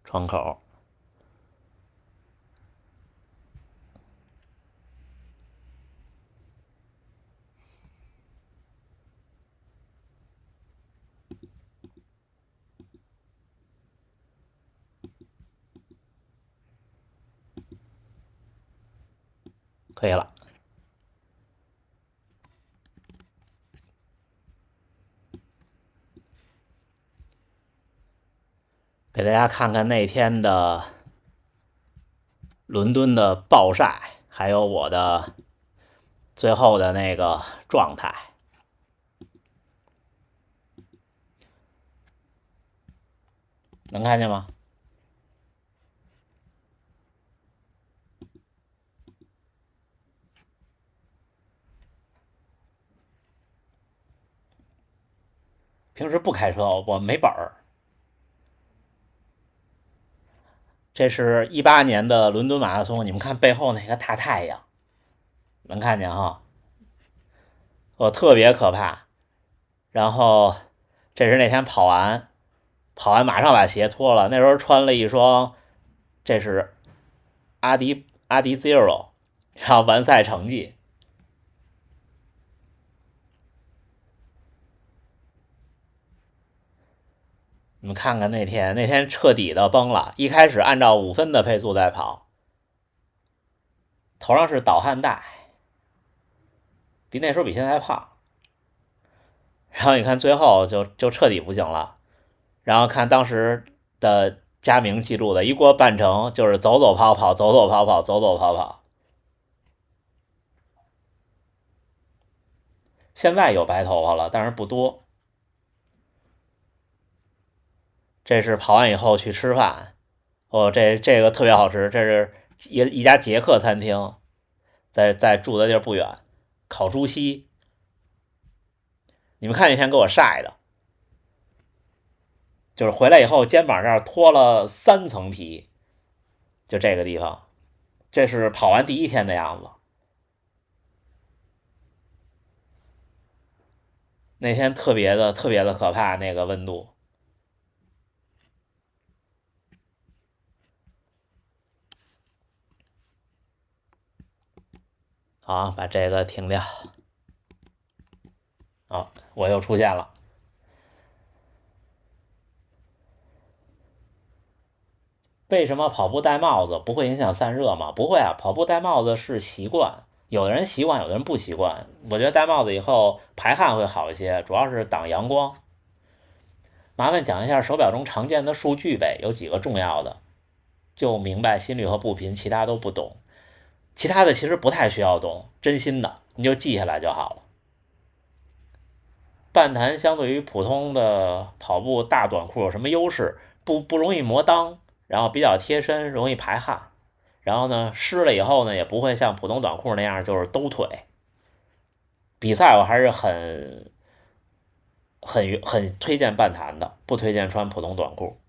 窗口可以了。给大家看看那天的伦敦的暴晒，还有我的最后的那个状态，能看见吗？平时不开车，我没本儿。这是18年的伦敦马拉松，你们看背后那个大太阳，能看见哈？我特别可怕。然后这是那天跑完马上把鞋脱了，那时候穿了一双，这是阿迪 Zero， 然后完赛成绩。你们看看那天彻底的崩了，一开始按照5分的配速在跑，头上是导汗带，那时候比现在还胖。然后你看最后就彻底不行了，然后看当时的佳明记录的，一过半程就是走走跑跑，走走跑跑，走走跑跑。现在有白头发了，但是不多。这是跑完以后去吃饭，这个特别好吃，这是一家捷克餐厅，在住的地儿不远，烤猪膝。你们看那天给我晒的，就是回来以后肩膀这儿脱了3层皮，就这个地方，这是跑完第1天的样子。那天特别的可怕，那个温度。好，把这个停掉。好，我又出现了。为什么跑步戴帽子不会影响散热吗？不会啊，跑步戴帽子是习惯，有的人习惯，有的人不习惯。我觉得戴帽子以后排汗会好一些，主要是挡阳光。麻烦讲一下手表中常见的数据呗，有几个重要的，就明白心率和步频，其他都不懂。其他的其实不太需要懂，真心的你就记下来就好了。半弹相对于普通的跑步大短裤有什么优势？不容易磨裆，然后比较贴身，容易排汗。然后呢，湿了以后呢，也不会像普通短裤那样就是兜腿。比赛我还是很推荐半弹的，不推荐穿普通短裤。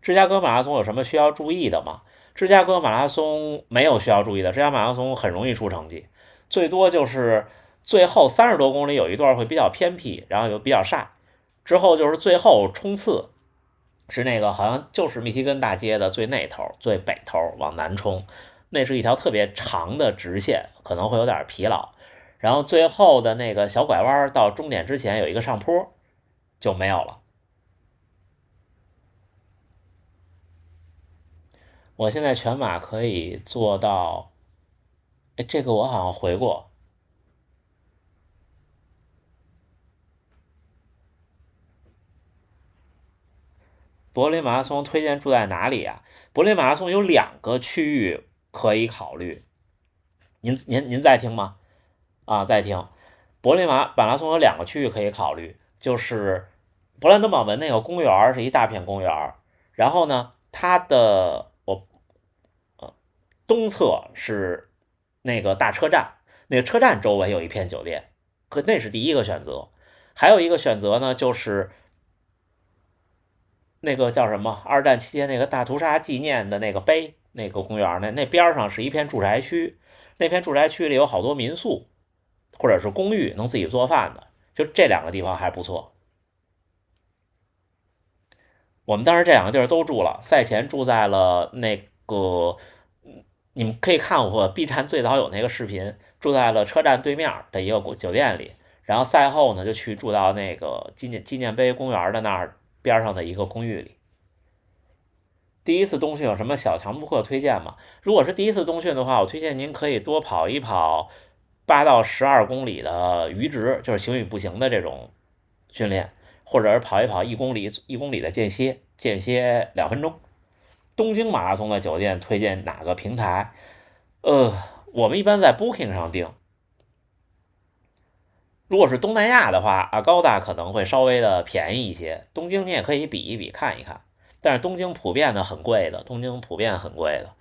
芝加哥马拉松有什么需要注意的吗？芝加哥马拉松没有需要注意的，芝加哥马拉松很容易出成绩，最多就是最后30多公里有一段会比较偏僻，然后又比较晒，之后就是最后冲刺，是那个好像就是密西根大街的最那头、最北头往南冲，那是一条特别长的直线，可能会有点疲劳。然后最后的那个小拐弯到终点之前有一个上坡，就没有了。我现在全马可以做到，哎，这个我好像回过。柏林马拉松推荐住在哪里啊？柏林马拉松有2个区域可以考虑，您在听吗？啊，在听。柏林马拉松有2个区域可以考虑，就是勃兰登堡门那个公园是一大片公园，然后呢，它的东侧是那个大车站，那个车站周围有一片酒店，可那是第一个选择。还有一个选择呢，就是那个叫什么，二战期间那个大屠杀纪念的那个碑，那个公园那边上是一片住宅区，那片住宅区里有好多民宿或者是公寓，能自己做饭的，就这2个地方还不错。我们当时这2个地儿都住了，赛前住在了那个，你们可以看我 B 站最早有那个视频，住在了车站对面的一个酒店里，然后赛后呢就去住到那个纪念碑公园的那儿边上的一个公寓里。第一次冬训有什么小强度课推荐吗？如果是第一次冬训的话，我推荐您可以多跑一跑8到12公里的阈值，就是行与步行的这种训练。或者是跑一跑1公里的间歇2分钟。东京马拉松的酒店推荐哪个平台？我们一般在 Booking 上订。如果是东南亚的话，Agoda 可能会稍微的便宜一些。东京你也可以比一比看一看，但是东京普遍的很贵的，东京普遍很贵的。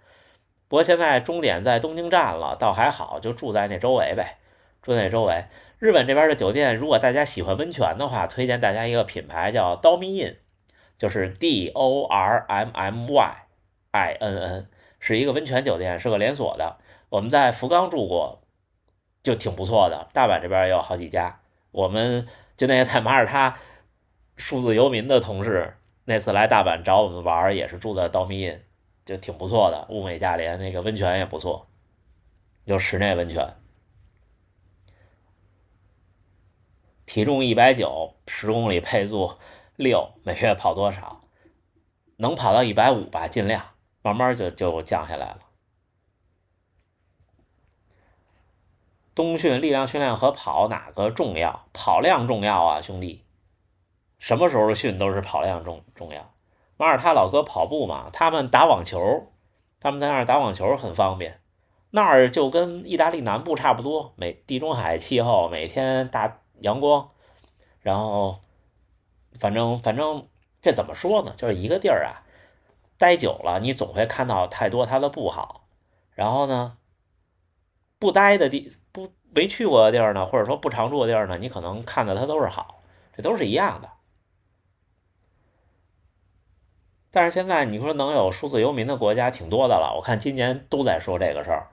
不过现在终点在东京站了，倒还好，就住在那周围呗，住在那周围。日本这边的酒店，如果大家喜欢温泉的话，推荐大家一个品牌叫 Dormy Inn， 就是 DORMMYINN， 是一个温泉酒店，是个连锁的。我们在福冈住过，就挺不错的。大阪这边也有好几家，我们就那些在马耳他数字游民的同事，那次来大阪找我们玩，也是住的Dormy Inn，就挺不错的，物美价廉，那个温泉也不错，有室内温泉。体重190，10公里配速6，每月跑多少？能跑到150吧，尽量，慢慢就降下来了。冬训力量训练和跑哪个重要？跑量重要啊，兄弟！什么时候训都是跑量重要。马耳他老哥跑步嘛，他们打网球，他们在那儿打网球很方便。那儿就跟意大利南部差不多，地中海气候，每天大阳光，然后反正这怎么说呢？就是一个地儿啊，待久了你总会看到太多它的不好，然后呢，不待的没去过的地儿呢，或者说不常住的地儿呢，你可能看的它都是好，这都是一样的。但是现在你说能有数字游民的国家挺多的了，我看今年都在说这个事儿，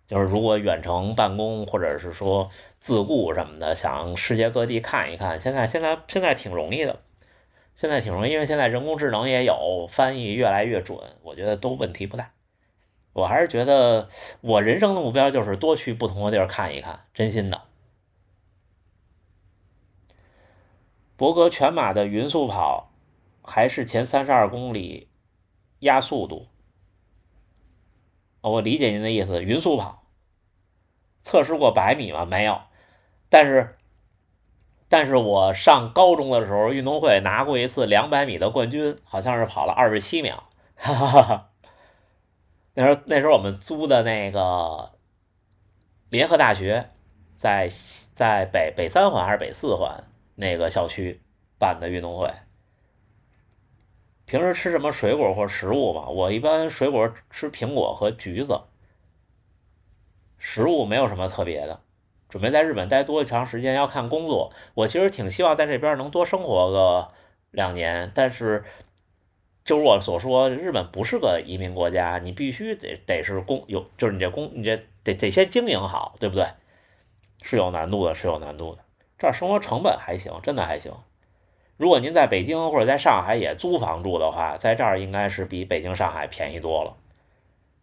就是如果远程办公或者是说自雇什么的，想世界各地看一看，现在挺容易的，现在挺容易，因为现在人工智能也有，翻译越来越准，我觉得都问题不大。我还是觉得我人生的目标就是多去不同的地儿看一看，真心的。博格全马的匀速跑还是前32公里压速度。我理解您的意思，匀速跑测试过100米吗？没有，但是我上高中的时候运动会拿过一次200米的冠军，好像是跑了27秒，哈哈哈。那时候我们租的那个联合大学在北三环还是北四环那个校区办的运动会。平时吃什么水果或食物嘛？我一般水果吃苹果和橘子，食物没有什么特别的。准备在日本待多长时间要看工作。我其实挺希望在这边能多生活个2年，但是就是我所说，日本不是个移民国家，你必须得是就是你这得先经营好，对不对？是有难度的，是有难度的。这儿生活成本还行，真的还行。如果您在北京或者在上海也租房住的话，在这儿应该是比北京、上海便宜多了。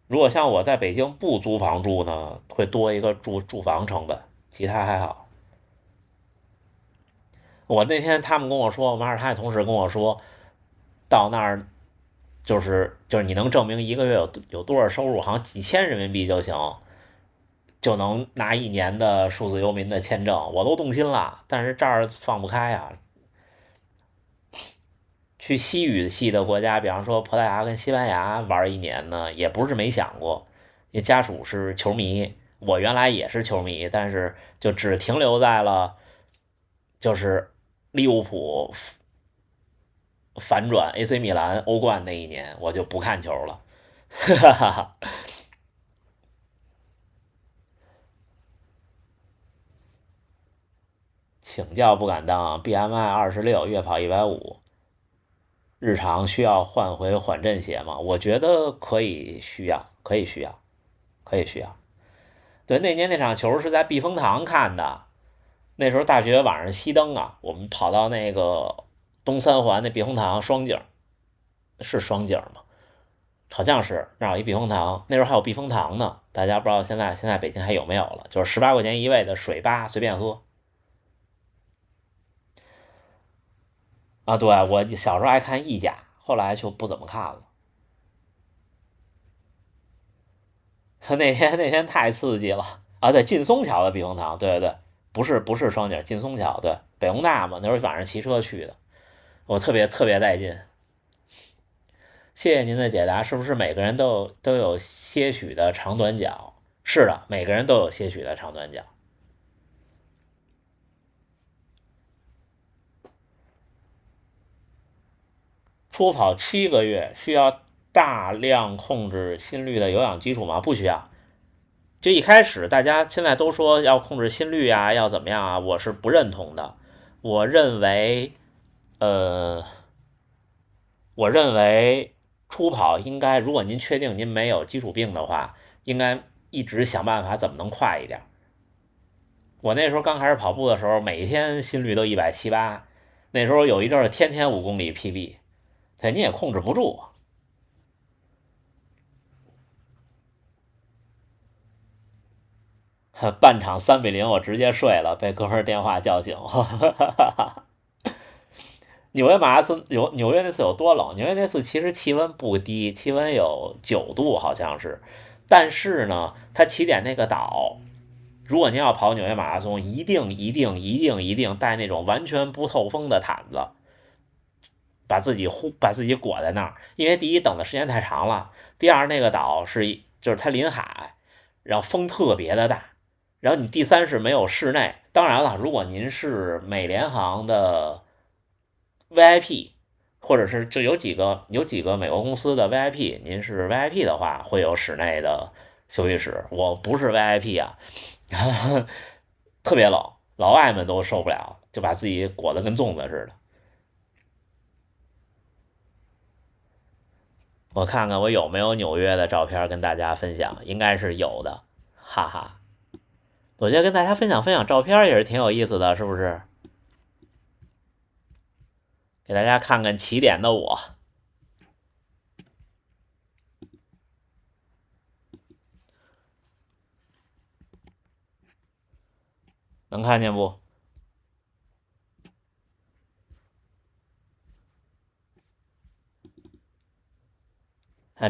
如果像我在北京不租房住呢，会多一个住房成本，其他还好。我那天他们跟我说，马耳他的同事跟我说，到那儿就是你能证明一个月有多少收入，好像几千人民币就行，就能拿1年的数字游民的签证，我都动心了。但是这儿放不开啊。去西语系的国家，比方说葡萄牙跟西班牙玩1年呢，也不是没想过。因为家属是球迷，我原来也是球迷，但是就只停留在了就是利物浦反转 AC 米兰欧冠那1年，我就不看球了。哈哈哈。请教不敢当，BMI 26，月跑150，日常需要换回缓震鞋吗？我觉得可以需要，可以需要，可以需要。对，那年那场球是在避风塘看的，那时候大学晚上熄灯啊，我们跑到那个东三环那避风塘双井，是双井吗？好像是那儿有一避风塘，那时候还有避风塘呢。大家不知道现在北京还有没有了？就是18块钱一位的水吧，随便喝。啊，对，我小时候爱看意甲，后来就不怎么看了。那天太刺激了啊！对，劲松桥的避风塘，对对对，不是双井，劲松桥，对，北工大嘛，那时候晚上骑车去的。我特别特别带劲。谢谢您的解答，是不是每个人都有些许的长短脚？是的，每个人都有些许的长短脚。初跑7个月需要大量控制心率的有氧基础吗？不需要。就一开始大家现在都说要控制心率啊，要怎么样啊？我是不认同的。我认为，呃，我认为初跑应该，如果您确定您没有基础病的话，应该一直想办法怎么能快一点。我那时候刚开始跑步的时候，每天心率都170、180，那时候有一阵儿天天5公里 PB，对，你也控制不住。半场3-0，我直接睡了，被哥们儿电话叫醒。纽约马拉松纽约那次有多冷？纽约那次其实气温不低，气温有9度好像是，但是呢，它起点那个岛，如果您要跑纽约马拉松，一定带那种完全不透风的毯子，把自己裹在那儿，因为第一等的时间太长了，第二那个岛就是它临海，然后风特别的大，然后你第三是没有室内。当然了，如果您是美联航的 VIP，或者是就有几个美国公司的 VIP，您是 VIP 的话，会有室内的休息室。我不是 VIP 啊，特别冷，老外们都受不了，就把自己裹得跟粽子似的。我看看我有没有纽约的照片跟大家分享，应该是有的，哈哈。我觉得跟大家分享分享照片也是挺有意思的，是不是？给大家看看起点的我，能看见不？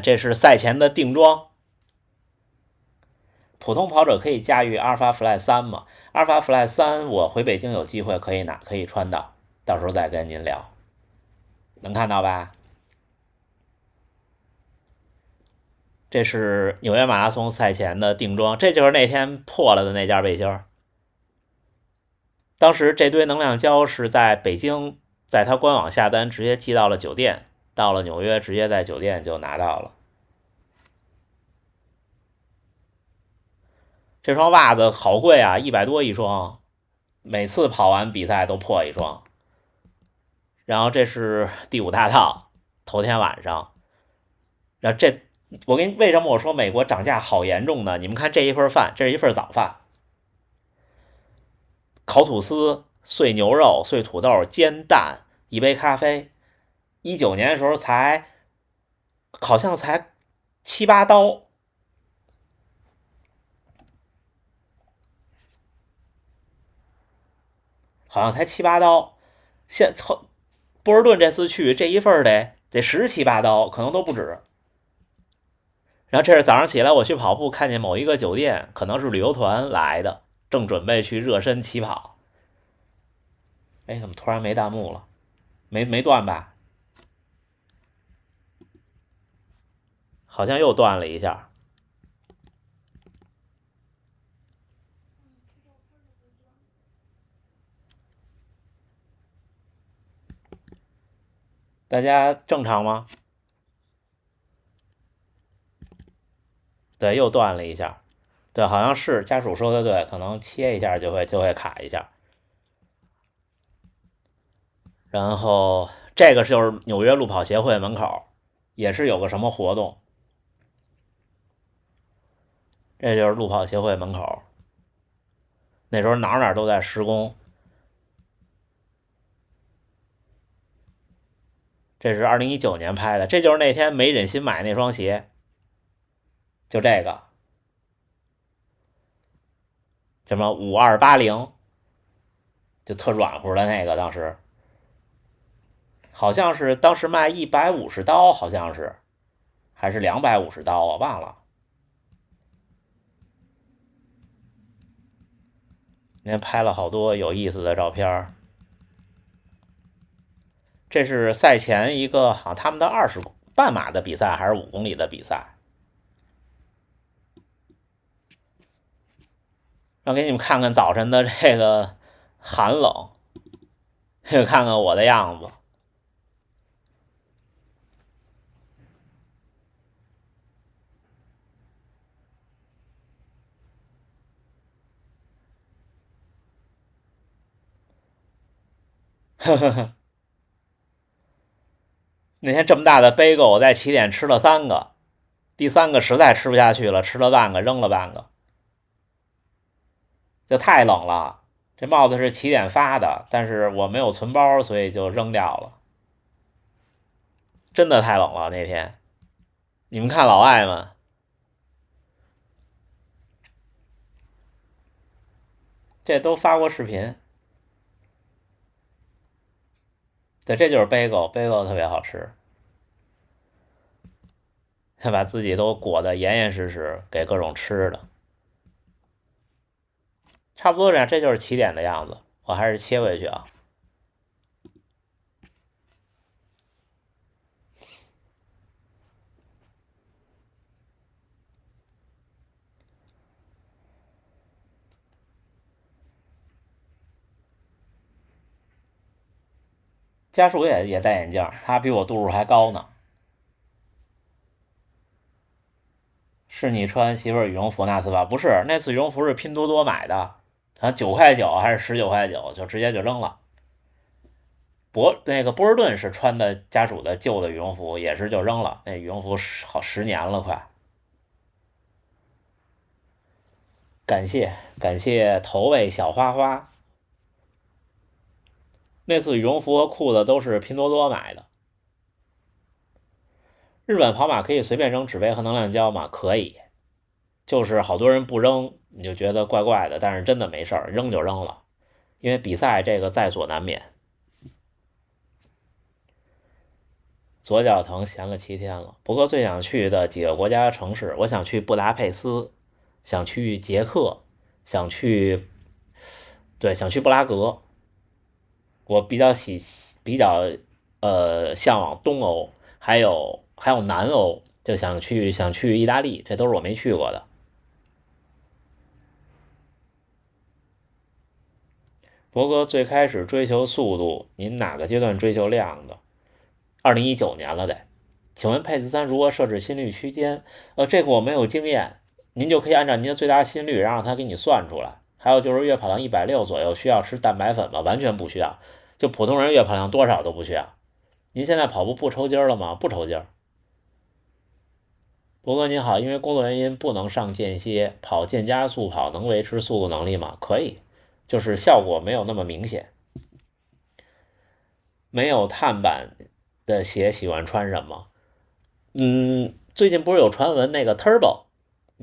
这是赛前的定妆。普通跑者可以驾驭阿尔法 Fly 3吗？阿尔法 Fly 3，我回北京有机会可以穿到，到时候再跟您聊。能看到吧？这是纽约马拉松赛前的定妆，这就是那天破了的那件背心儿。当时这堆能量胶是在北京，在他官网下单，直接寄到了酒店，到了纽约直接在酒店就拿到了。这双袜子好贵啊，100多一双，每次跑完比赛都破一双。然后这是第5大套，头天晚上。然后为什么我说美国涨价好严重呢？你们看这一份饭，这是一份早饭，烤吐司、碎牛肉、碎土豆、煎蛋，一杯咖啡。19年的时候好像才7-8刀，好像才7-8刀。波士顿这次去这一份得17-8刀，可能都不止。然后这是早上起来我去跑步，看见某一个酒店可能是旅游团来的，正准备去热身起跑。哎，怎么突然没弹幕了？没断吧？好像又断了一下。大家正常吗？对，又断了一下。对，好像是家属说的对，可能切一下就会卡一下。然后这个就是纽约路跑协会门口，也是有个什么活动。这就是路跑协会门口，那时候哪都在施工。这是2019年拍的，这就是那天没忍心买那双鞋，就这个什么5280，就特软乎的那个，当时好像是当时卖150刀，好像是还是250刀，我忘了。您拍了好多有意思的照片。这是赛前一个好像他们的20半马的比赛还是5公里的比赛，让给你们看看早晨的这个寒冷，看看我的样子。呵呵呵，那天这么大的杯狗，我在起点吃了3个，第3个实在吃不下去了，吃了半个，扔了半个。这太冷了，这帽子是起点发的，但是我没有存包，所以就扔掉了。真的太冷了那天，你们看老外们，这都发过视频。对，这就是贝狗，贝狗特别好吃，把自己都裹得严严实实，给各种吃的。差不多这样，这就是起点的样子。我还是切回去啊。家属也戴眼镜，他比我度数还高呢。是你穿媳妇儿羽绒服那次吧？不是，那次羽绒服是拼多多买的，好像9.9块还是19.9块，就直接就扔了。那个波士顿是穿的家属的旧的羽绒服，也是就扔了。那羽绒服好10年了快。感谢投喂小花花。那次羽绒服和裤子都是拼多多买的。日本跑马可以随便扔纸杯和能量胶吗？可以，就是好多人不扔，你就觉得怪怪的，但是真的没事儿，扔就扔了，因为比赛这个在所难免。左脚疼，闲了7天了。不过最想去的几个国家城市，我想去布达佩斯，想去捷克，想去布拉格。我比较向往东欧，还有南欧，就想去意大利，这都是我没去过的。博哥最开始追求速度，您哪个阶段追求量的？2019年了得。请问佩斯3如何设置心率区间？这个我没有经验，您就可以按照您的最大心率，让它给你算出来。还有就是月跑量160左右，需要吃蛋白粉吗？完全不需要，就普通人月跑量多少都不需要。您现在跑步不抽筋了吗？不抽筋。博哥您好，因为工作原因不能上间歇，跑间加速跑能维持速度能力吗？可以，就是效果没有那么明显。没有碳板的鞋喜欢穿什么？最近不是有传闻那个 Turbo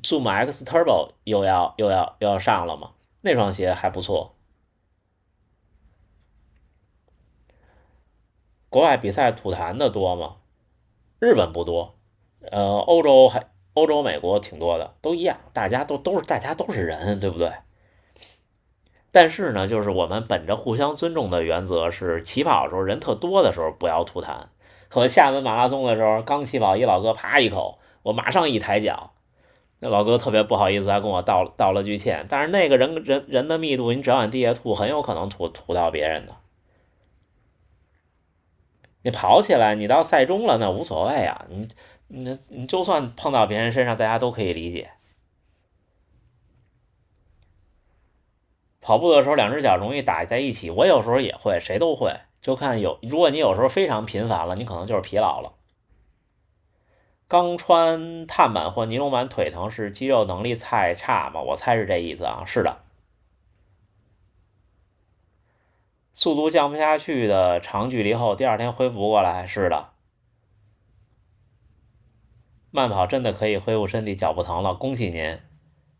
Zoom X Turbo 又要上了吗？那双鞋还不错。国外比赛吐痰的多吗？日本不多，欧洲、美国挺多的，都一样，大家都是人，对不对？但是呢，就是我们本着互相尊重的原则，是起跑的时候人特多的时候不要吐痰。和厦门马拉松的时候，刚起跑一老哥啪一口，我马上一抬脚，那老哥特别不好意思，还跟我道了句歉。但是那个人的密度，你只要往地下吐，很有可能吐到别人的。你跑起来，你到赛中了那无所谓啊，你就算碰到别人身上，大家都可以理解。跑步的时候两只脚容易打在一起，我有时候也会，谁都会，就看如果你有时候非常频繁了，你可能就是疲劳了。刚穿碳板或尼龙板腿疼是肌肉能力太差吗？我猜是这意思啊。是的，速度降不下去的长距离后，第2天恢复不过来。是的，慢跑真的可以恢复身体，脚不疼了，恭喜您。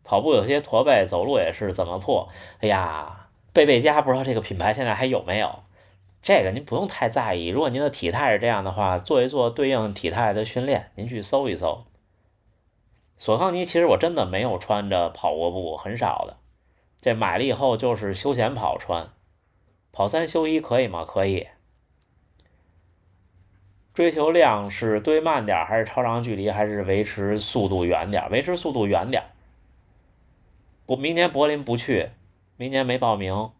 跑步有些驼背，走路也是，怎么破？哎呀，贝佳不知道这个品牌现在还有没有？这个您不用太在意，如果您的体态是这样的话，做一做对应体态的训练，您去搜一搜。索康尼其实我真的没有穿着跑过步，很少的。这买了以后就是休闲跑穿，跑3休1可以吗？可以。追求量是堆慢点还是超长距离，还是维持速度远点？维持速度远点。我明年柏林不去，明年没报名，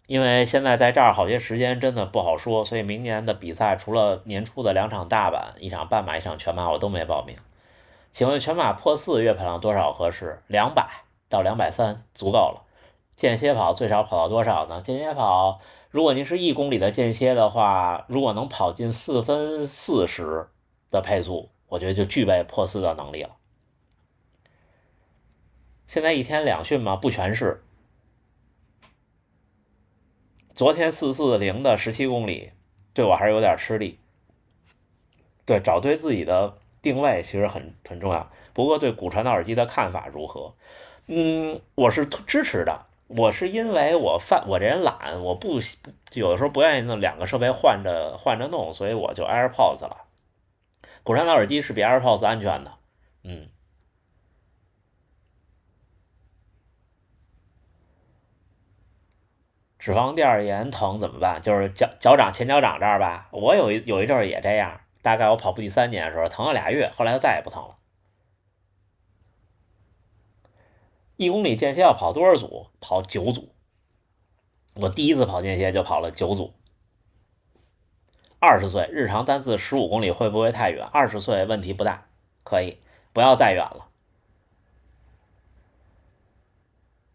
因为现在在这儿好些时间真的不好说，所以明年的比赛除了年初的2场大阪，一场半马，一场全马，我都没报名。请问全马破4月跑量多少合适？200到230足够了。间歇跑最少跑到多少呢？间歇跑，如果您是1公里的间歇的话，如果能跑进4分40的配速，我觉得就具备破4的能力了。现在1天2训吗？不全是。昨天440的17公里，对我还是有点吃力。对，找对自己的定位其实很重要。不过对骨传导耳机的看法如何？我是支持的。我是因为我这人懒，我不有的时候不愿意弄2个设备换着弄，所以我就 AirPods 了。骨传导耳机是比 AirPods 安全的。脂肪垫炎疼怎么办？就是前脚掌这儿吧。我有一阵儿也这样，大概我跑步第3年的时候疼了2月，后来就再也不疼了。1公里间歇要跑多少组？跑9组。我第一次跑间歇就跑了9组。20岁日常单次15公里会不会太远？20岁问题不大，可以，不要再远了。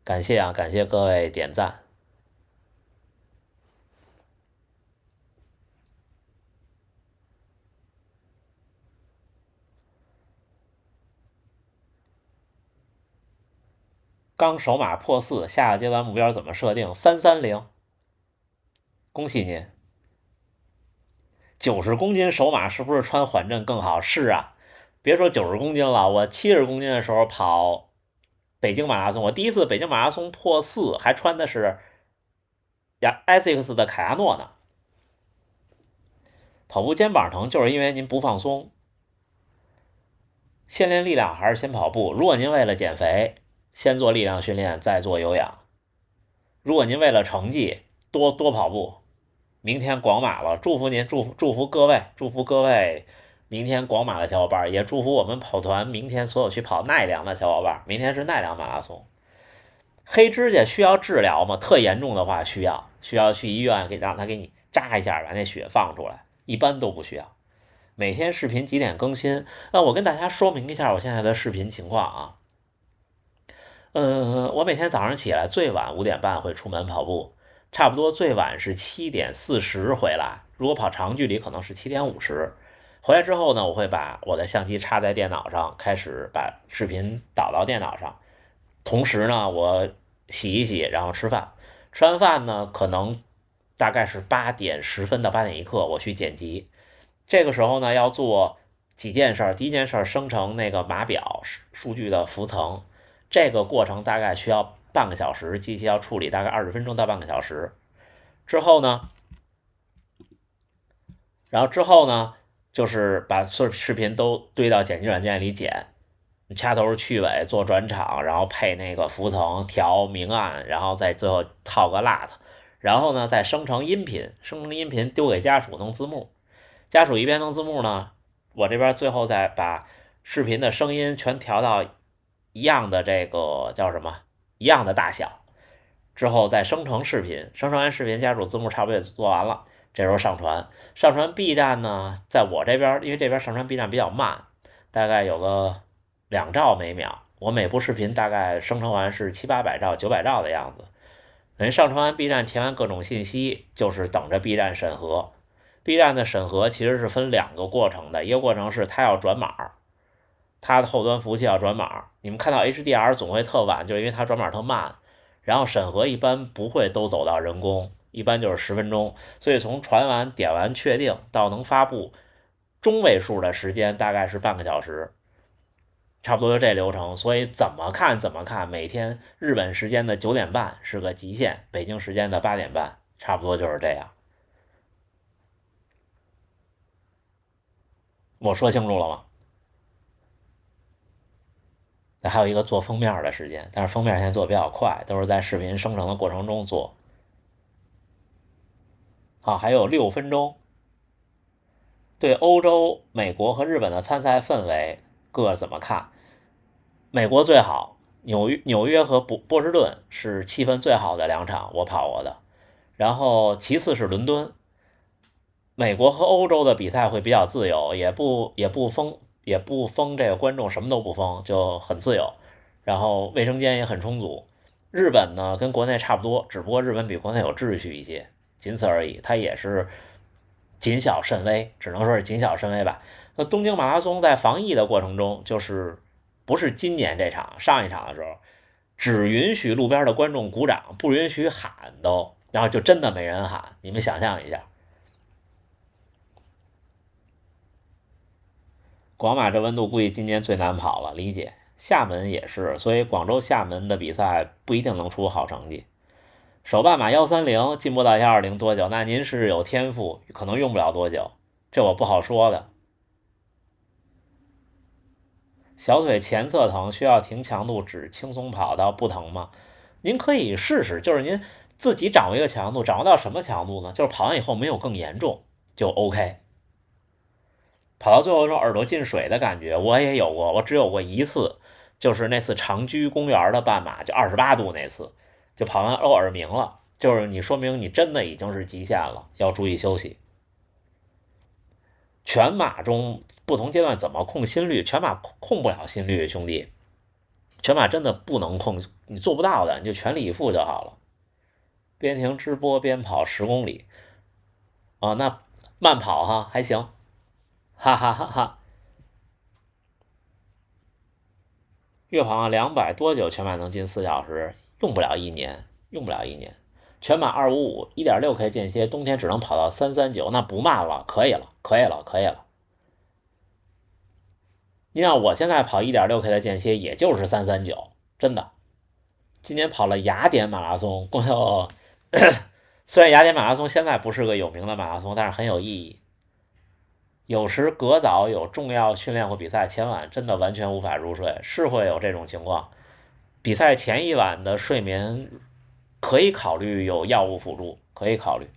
感谢各位点赞。刚首马破4，下个阶段目标怎么设定？330。恭喜您。90公斤首马是不是穿缓震更好？是啊，别说90公斤了，我70公斤的时候跑北京马拉松，我第一次北京马拉松破4，还穿的是ASICS 的凯亚诺呢。跑步肩膀疼就是因为您不放松。先练力量还是先跑步？如果您为了减肥，先做力量训练，再做有氧。如果您为了成绩，多跑步。明天广马了，祝福您，祝福各位，明天广马的小伙伴，也祝福我们跑团明天所有去跑奈良的小伙伴。明天是奈良马拉松。黑指甲需要治疗吗？特严重的话需要去医院让他给你扎一下，把那血放出来。一般都不需要。每天视频几点更新？我跟大家说明一下我现在的视频情况啊。我每天早上起来最晚5点半会出门跑步，差不多最晚是7点40回来。如果跑长距离可能是7点50。回来之后呢，我会把我的相机插在电脑上，开始把视频导到电脑上。同时呢，我洗一洗，然后吃饭。吃完饭呢，可能大概是8点10分到8点1刻，我去剪辑。这个时候呢，要做几件事。第一件事，生成那个码表数据的浮层，这个过程大概需要半个小时，机器要处理大概20分钟到半个小时。之后呢，就是把所有视频都堆到剪辑软件里剪，掐头去尾，做转场，然后配那个浮层，调明暗，然后再最后套个 LUT， 然后呢再生成音频，丢给家属弄字幕。家属一边弄字幕呢，我这边最后再把视频的声音全调到一样的这个叫什么一样的大小，之后再生成视频。生成完视频，家属字幕差不多也做完了，这时候上传 B 站呢，在我这边因为这边上传 B 站比较慢，大概有个2兆每秒，我每部视频大概生成完是700-800兆900兆的样子。等于上传完 B 站，填完各种信息，就是等着 B 站审核。B 站的审核其实是分2个过程的，一个过程是它要转码，它的后端服务器要转码。你们看到 HDR 总会特晚，就是因为它转码特慢。然后审核一般不会都走到人工，一般就是10分钟。所以从传完、点完、确定到能发布，中位数的时间大概是半个小时，差不多就这流程。所以怎么看，每天日本时间的9点半是个极限，北京时间的8点半，差不多就是这样。我说清楚了吗？还有一个做封面的时间，但是封面现在做的比较快，都是在视频生成的过程中做。好，还有6分钟。对欧洲、美国和日本的参赛氛围各怎么看？美国最好，纽约和波士顿是气氛最好的两场，我跑过的。然后其次是伦敦。美国和欧洲的比赛会比较自由，也不封这个观众，什么都不封，就很自由。然后卫生间也很充足。日本呢跟国内差不多，只不过日本比国内有秩序一些，仅此而已。它也是谨小慎微，只能说是谨小慎微吧。那东京马拉松在防疫的过程中，就是不是今年这场，上一场的时候，只允许路边的观众鼓掌，不允许喊都，然后就真的没人喊。你们想象一下，广马这温度估计今年最难跑了，理解。厦门也是，所以广州、厦门的比赛不一定能出好成绩。手半马130进步到120多久？那您是有天赋，可能用不了多久，这我不好说的。小腿前侧疼，需要停强度只轻松跑道不疼吗？您可以试试，就是您自己掌握一个强度，掌握到什么强度呢？就是跑完以后没有更严重就 OK。跑到最后说耳朵进水的感觉，我也有过，我只有过一次，就是那次长居公园的半马，就28度那次，就跑完耳鸣了，就是你说明你真的已经是极限了，要注意休息。全马中不同阶段怎么控心率？全马控不了心率，兄弟，全马真的不能控，你做不到的，你就全力以赴就好了。边听直播边跑10公里啊，那慢跑哈还行，哈哈哈哈。月跑200多久全马能进4小时？用不了一年，用不了一年。全马255 1.6K 间歇，冬天只能跑到339，那不慢了，可以了，可以了，可以了。你让我现在跑 1.6K 的间歇，也就是339，真的。今年跑了雅典马拉松，虽然雅典马拉松现在不是个有名的马拉松，但是很有意义。有时隔早有重要训练或比赛，前晚真的完全无法入睡，是会有这种情况。比赛前一晚的睡眠可以考虑有药物辅助，可以考虑。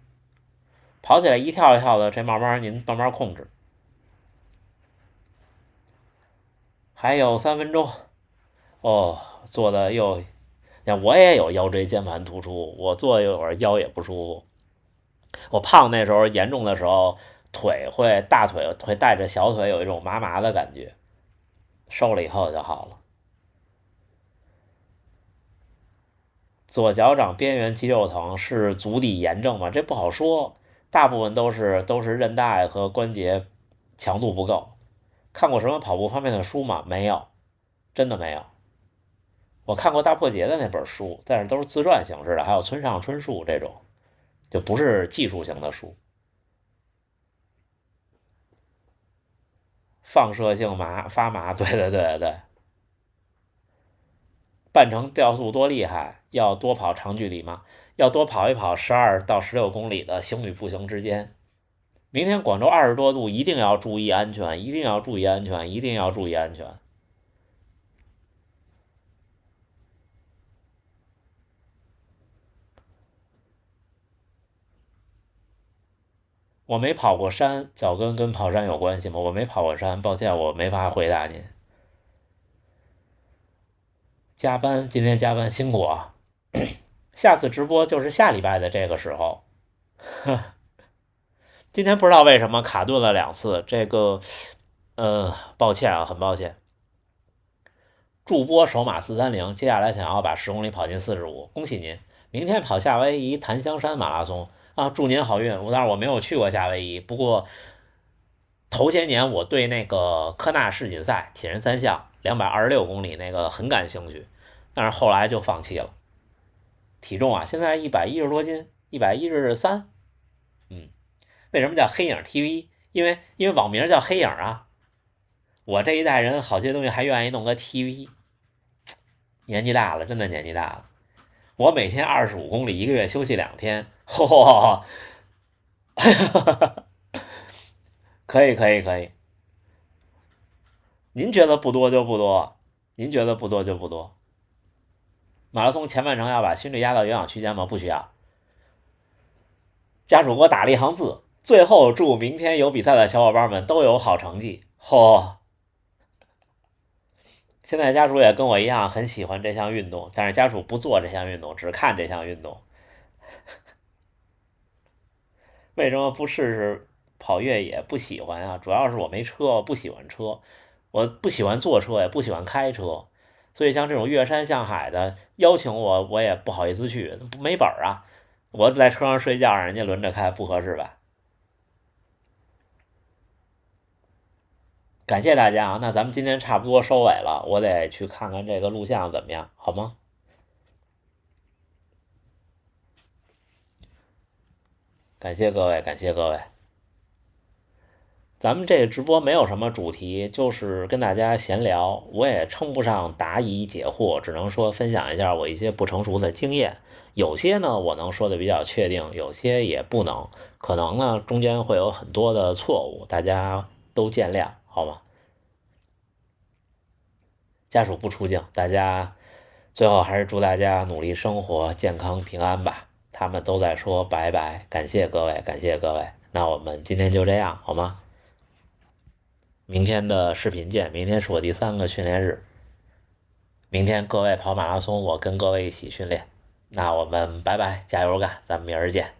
跑起来一跳一跳的，这您慢慢控制。还有3分钟哦，做的又，我也有腰椎间盘突出，我做一会儿腰也不舒服。我胖那时候严重的时候，大腿会带着小腿有一种麻麻的感觉，瘦了以后就好了。左脚掌边缘肌肉疼是足底炎症吗？这不好说，大部分都是韧带和关节强度不够。看过什么跑步方面的书吗？没有，真的没有。我看过大破节的那本书，但是都是自传形式的，还有村上春树这种，就不是技术型的书。放射性发麻，对对对对对。半程掉速多厉害？要多跑长距离吗？要多跑一跑12到16公里的行与步行之间。明天广州20多度，一定要注意安全，一定要注意安全，一定要注意安全。我没跑过山，脚跟跑山有关系吗？我没跑过山，抱歉，我没法回答您。加班，今天加班辛苦啊！下次直播就是下礼拜的这个时候。今天不知道为什么卡顿了2次，这个，抱歉啊，很抱歉。助播首马430，接下来想要把10公里跑进45，恭喜您！明天跑夏威夷檀香山马拉松啊，祝您好运！但是我没有去过夏威夷，不过头些年我对那个科纳世锦赛铁人三项226公里那个很感兴趣，但是后来就放弃了。体重啊，现在110多斤，113。为什么叫黑影 TV？因为网名叫黑影啊。我这一代人好些东西还愿意弄个 TV，年纪大了，真的年纪大了。我每天25公里，1个月休息2天，嚯，可以可以可以。您觉得不多就不多，您觉得不多就不多。马拉松前半程要把心率压到有氧区间吗？不需要。家属给我打了一行字，最后祝明天有比赛的小伙伴们都有好成绩。现在家属也跟我一样很喜欢这项运动，但是家属不做这项运动，只看这项运动。为什么不试试跑越野？不喜欢啊，主要是我没车，我不喜欢车，我不喜欢坐车，也不喜欢开车，所以像这种越山向海的邀请我，我也不好意思去，没本儿啊。我在车上睡觉，让人家轮着开，不合适吧？感谢大家啊，那咱们今天差不多收尾了，我得去看看这个录像怎么样，好吗？感谢各位，感谢各位。咱们这个直播没有什么主题，就是跟大家闲聊，我也称不上答疑解惑，只能说分享一下我一些不成熟的经验。有些呢我能说的比较确定，有些也不能，可能呢中间会有很多的错误，大家都见谅，好吗？家属不出镜，大家最后还是祝大家努力生活，健康平安吧。他们都在说拜拜，感谢各位，感谢各位。那我们今天就这样，好吗？明天的视频见，明天是我第3个训练日，明天各位跑马拉松，我跟各位一起训练。那我们拜拜，加油干，咱们明儿见。